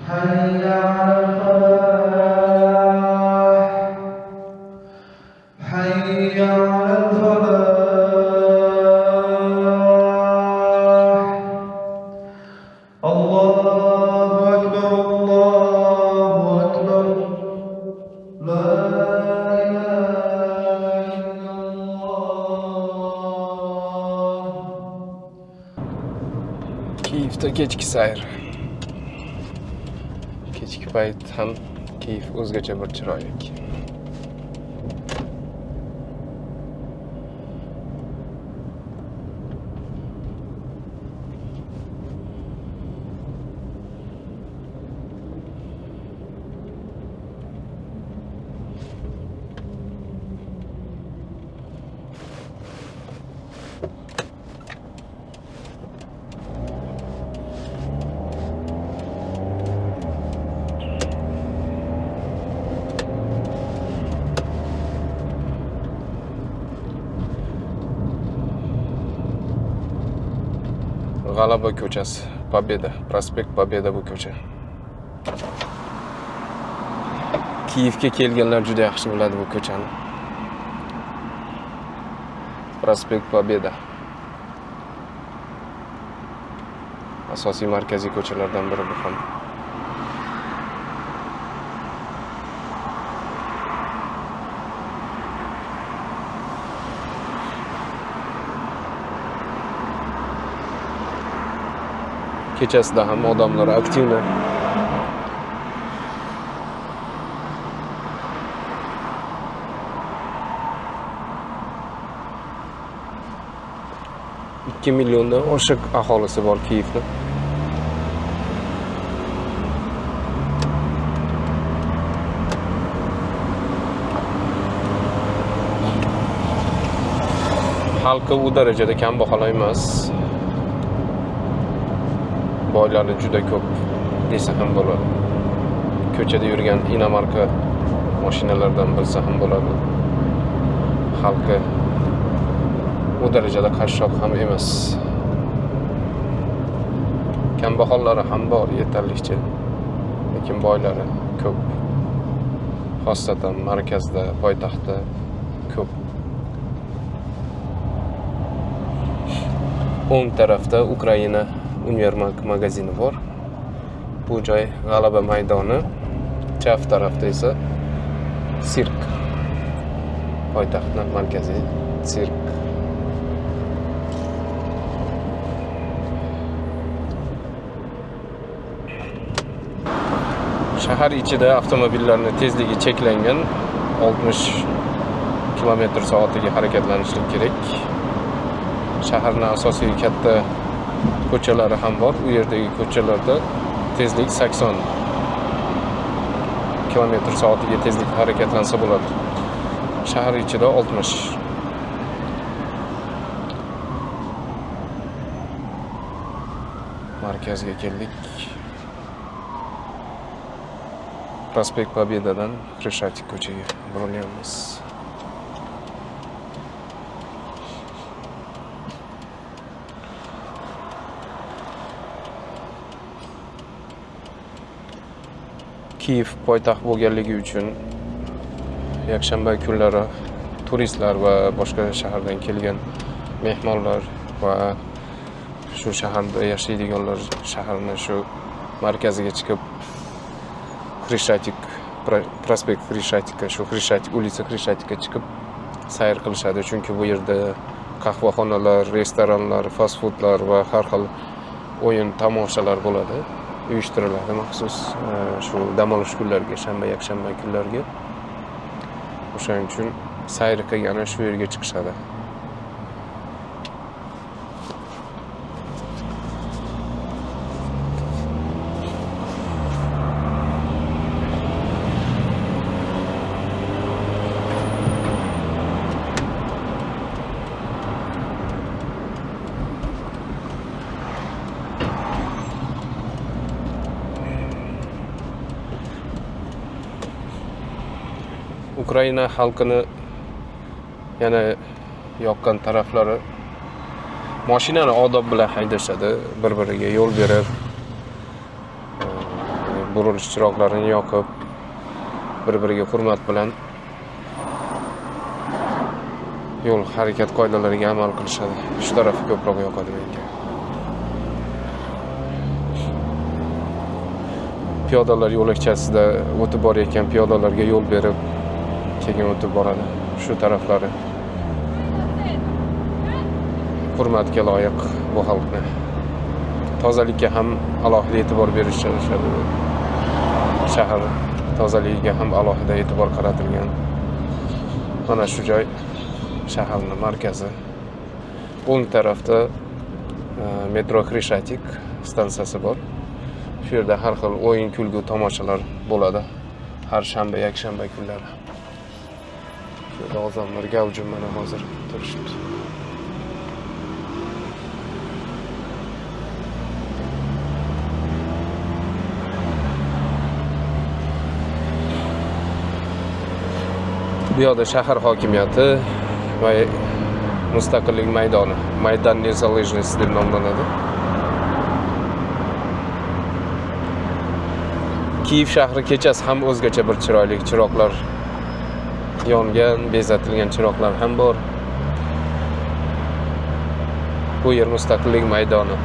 حي على الفلاح حي على الفلاح الله أكبر الله أكبر لا إله إلا الله. Kiyevda kechki sayr. Kechki payt ham Kiyev o'zgacha bir chiroyli. G'alaba ko'chasi, Pobeda, prospekt Pobeda bu ko'cha. Kiyevga kelganlar juda yaxshi biladi bu ko'chani. Prospekt Pobeda. Asosiy markaziy ko'chalardan biri bu ham. Kechasida ham odamlar aktivni. $2 milliondan oshiq aholisi bor Kiyevda. Xalqi u darajada kambag'al emas. Boylari juda ko'p desa ham bo'ladi. Ko'chada yurgan inomarka mashinalardan bilsa ham bo'ladi. Xalqi u darajada qashshoq ham emas. Kambag'allari ham bor yetarlicha, lekin boylari ko'p. Xosatan markazda, poytaxtda ko'p. O'ng tarafda Ukraina Univermag magazini bor. Bu joy G'alaba maydoni. Chap tarafda esa sirk. Poytaxtning markaziy sirk. Shahar ichida avtomobillarning tezligi cheklangan 60 km/soatga harakatlanishlik kerak. Shaharning asosiy katta ko'chalari ham bor. U yerdagi ko'chalarda tezlik 80 km/soatga tezlik harakatlansa bo'ladi. Shahar ichida 60. Markazga keldik. Prospekt Pobedadan Xreshchatik ko'chaga burilyapmiz. Kiyev poytaxt bo'lganligi uchun yakshanba kunlari turistlar va boshqa shahardan kelgan mehmonlar va shu shaharda yashaydiganlar shaharning shu markaziga chiqib Xreshchatik prospekt Xreshchatikka, shu Xreshchatik улица Xreshchatikka chiqib sayr qilishadi, chunki bu yerda qahvaxonalar, restoranlar, fast foodlar va har xil o'yin tomoshalar bo'ladi. Uyushtiriladi maxsus shu dam olish kunlariga, shanba, yakshanba kunlariga. O'shaning uchun sayr qilgani shu yerga chiqishadi. Ukraina xalqini yana yoqqan taraflari mashinani odob bilan haydashadi, bir-biriga yo'l berib, burilish chiroqlarini yoqib, bir-biriga hurmat bilan yo'l harakat qoidalariga amal qilishadi. Shu tarafi ko'proq yoqadi menga. Piyodalar yo'lakchasida o'tib borayotgan piyodalarga yo'l berib, keyin o'tib boradi. Shu taraflari hurmatga loyiq bu xalqni. Tozalikka ham alohida e'tibor berishadi. Shahar tozaligiga ham alohida e'tibor qaratilgan. Mana shu joy shaharning markazi. O'ng tarafda metro Xreshchatik stansiyasi bor. Shu yerda har xil o'yin, kulgu, tomoshalar bo'ladi. Har shanba, yakshanba kunlari. Shu yerda odamlar gavjum mana hozir turishibdi. Bu yoqda shahar hokimiyati va Mustaqillik maydoni, Maydan Nezalezhnosti deb nomlanadi. Kiyev shahri kechasi ham o'zgacha bir chiroyli chiroqlar yongan, bezatilgan chiroqlar ham bor. Bu yer Mustaqillik maydoni.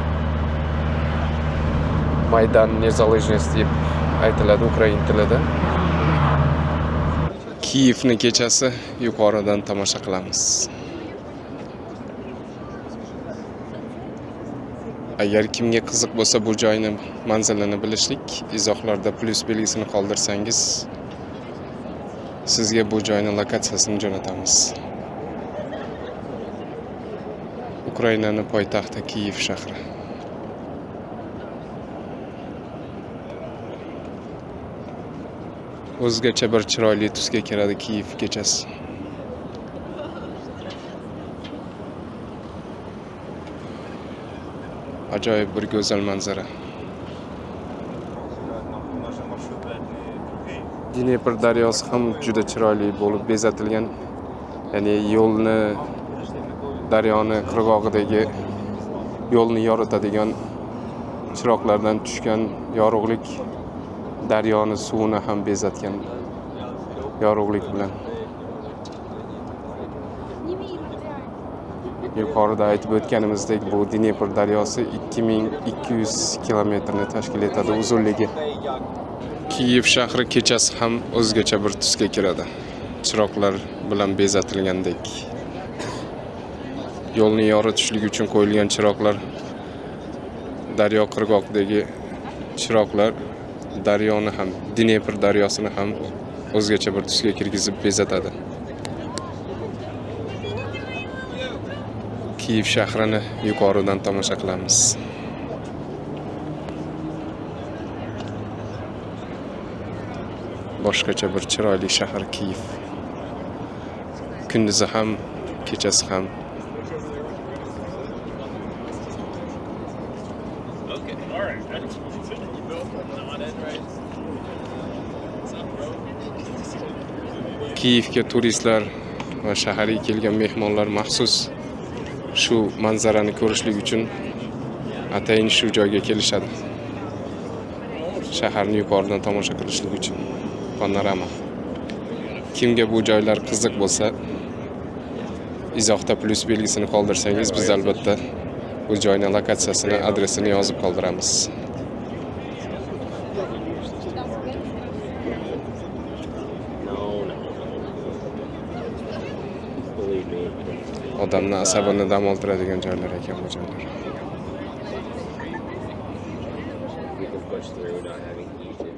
Maydan Nezalezhnosti deb aytiladi ukrain tilida. Kiyevni kechasi yuqoridan tomosha qilamiz. Agar kimga qiziq bo'lsa bu joyning manzilini bilishlik, izohlarda plus belgisini qoldirsangiz, sizga bu joyning lokatsiyasini jo'natamiz. Ukrainaning poytaxti Kiyev shahri. O'zgacha bir chiroyli tusga kiradi Kiyev kechasi. Ajoyib bir go'zal manzara. Dnepr daryosi ham juda chiroyli bo'lib bezatilgan. Ya'ni yo'lni, daryoni qirg'og'idagi yo'lni yoritadigan chiroqlardan tushgan yorug'lik daryoni suvini ham bezatgan yorug'lik bilan. Yuqorida aytib o'tganimizdek, bu Dnepr daryosi 2200 kilometrni tashkil etadi uzunligi. Kiyev shahri kechasi ham o'zgacha bir tusga kiradi. Chiroqlar bilan bezatilgandek. Yo'lni yoritishlik uchun qo'yilgan chiroqlar, daryo qirg'og'idagi chiroqlar daryoni ham, Dnepr daryosini ham o'zgacha bir tusga kirgizib bezatadi. Kiyev shahrini yuqoridan tomosha qilamiz. Boshqacha bir chiroyli shahar Kiyev. Kunduzi ham, kechasi ham. Kiyevga turistlar va shaharga kelgan mehmonlar maxsus shu manzarani ko'rishlik uchun atayin shu joyga kelishadi. Shaharni yuqoridan tomosha qilishlik uchun. Panorama. Kimga bu joylar qiziq bo'lsa, izohda plus belgisini qoldirsangiz, biz albatta bu joyning lokatsiyasini, adresini yozib qoldiramiz. Odamni asabini dam oldiradigan joylar ekan bu joylar. We can push through not having heat.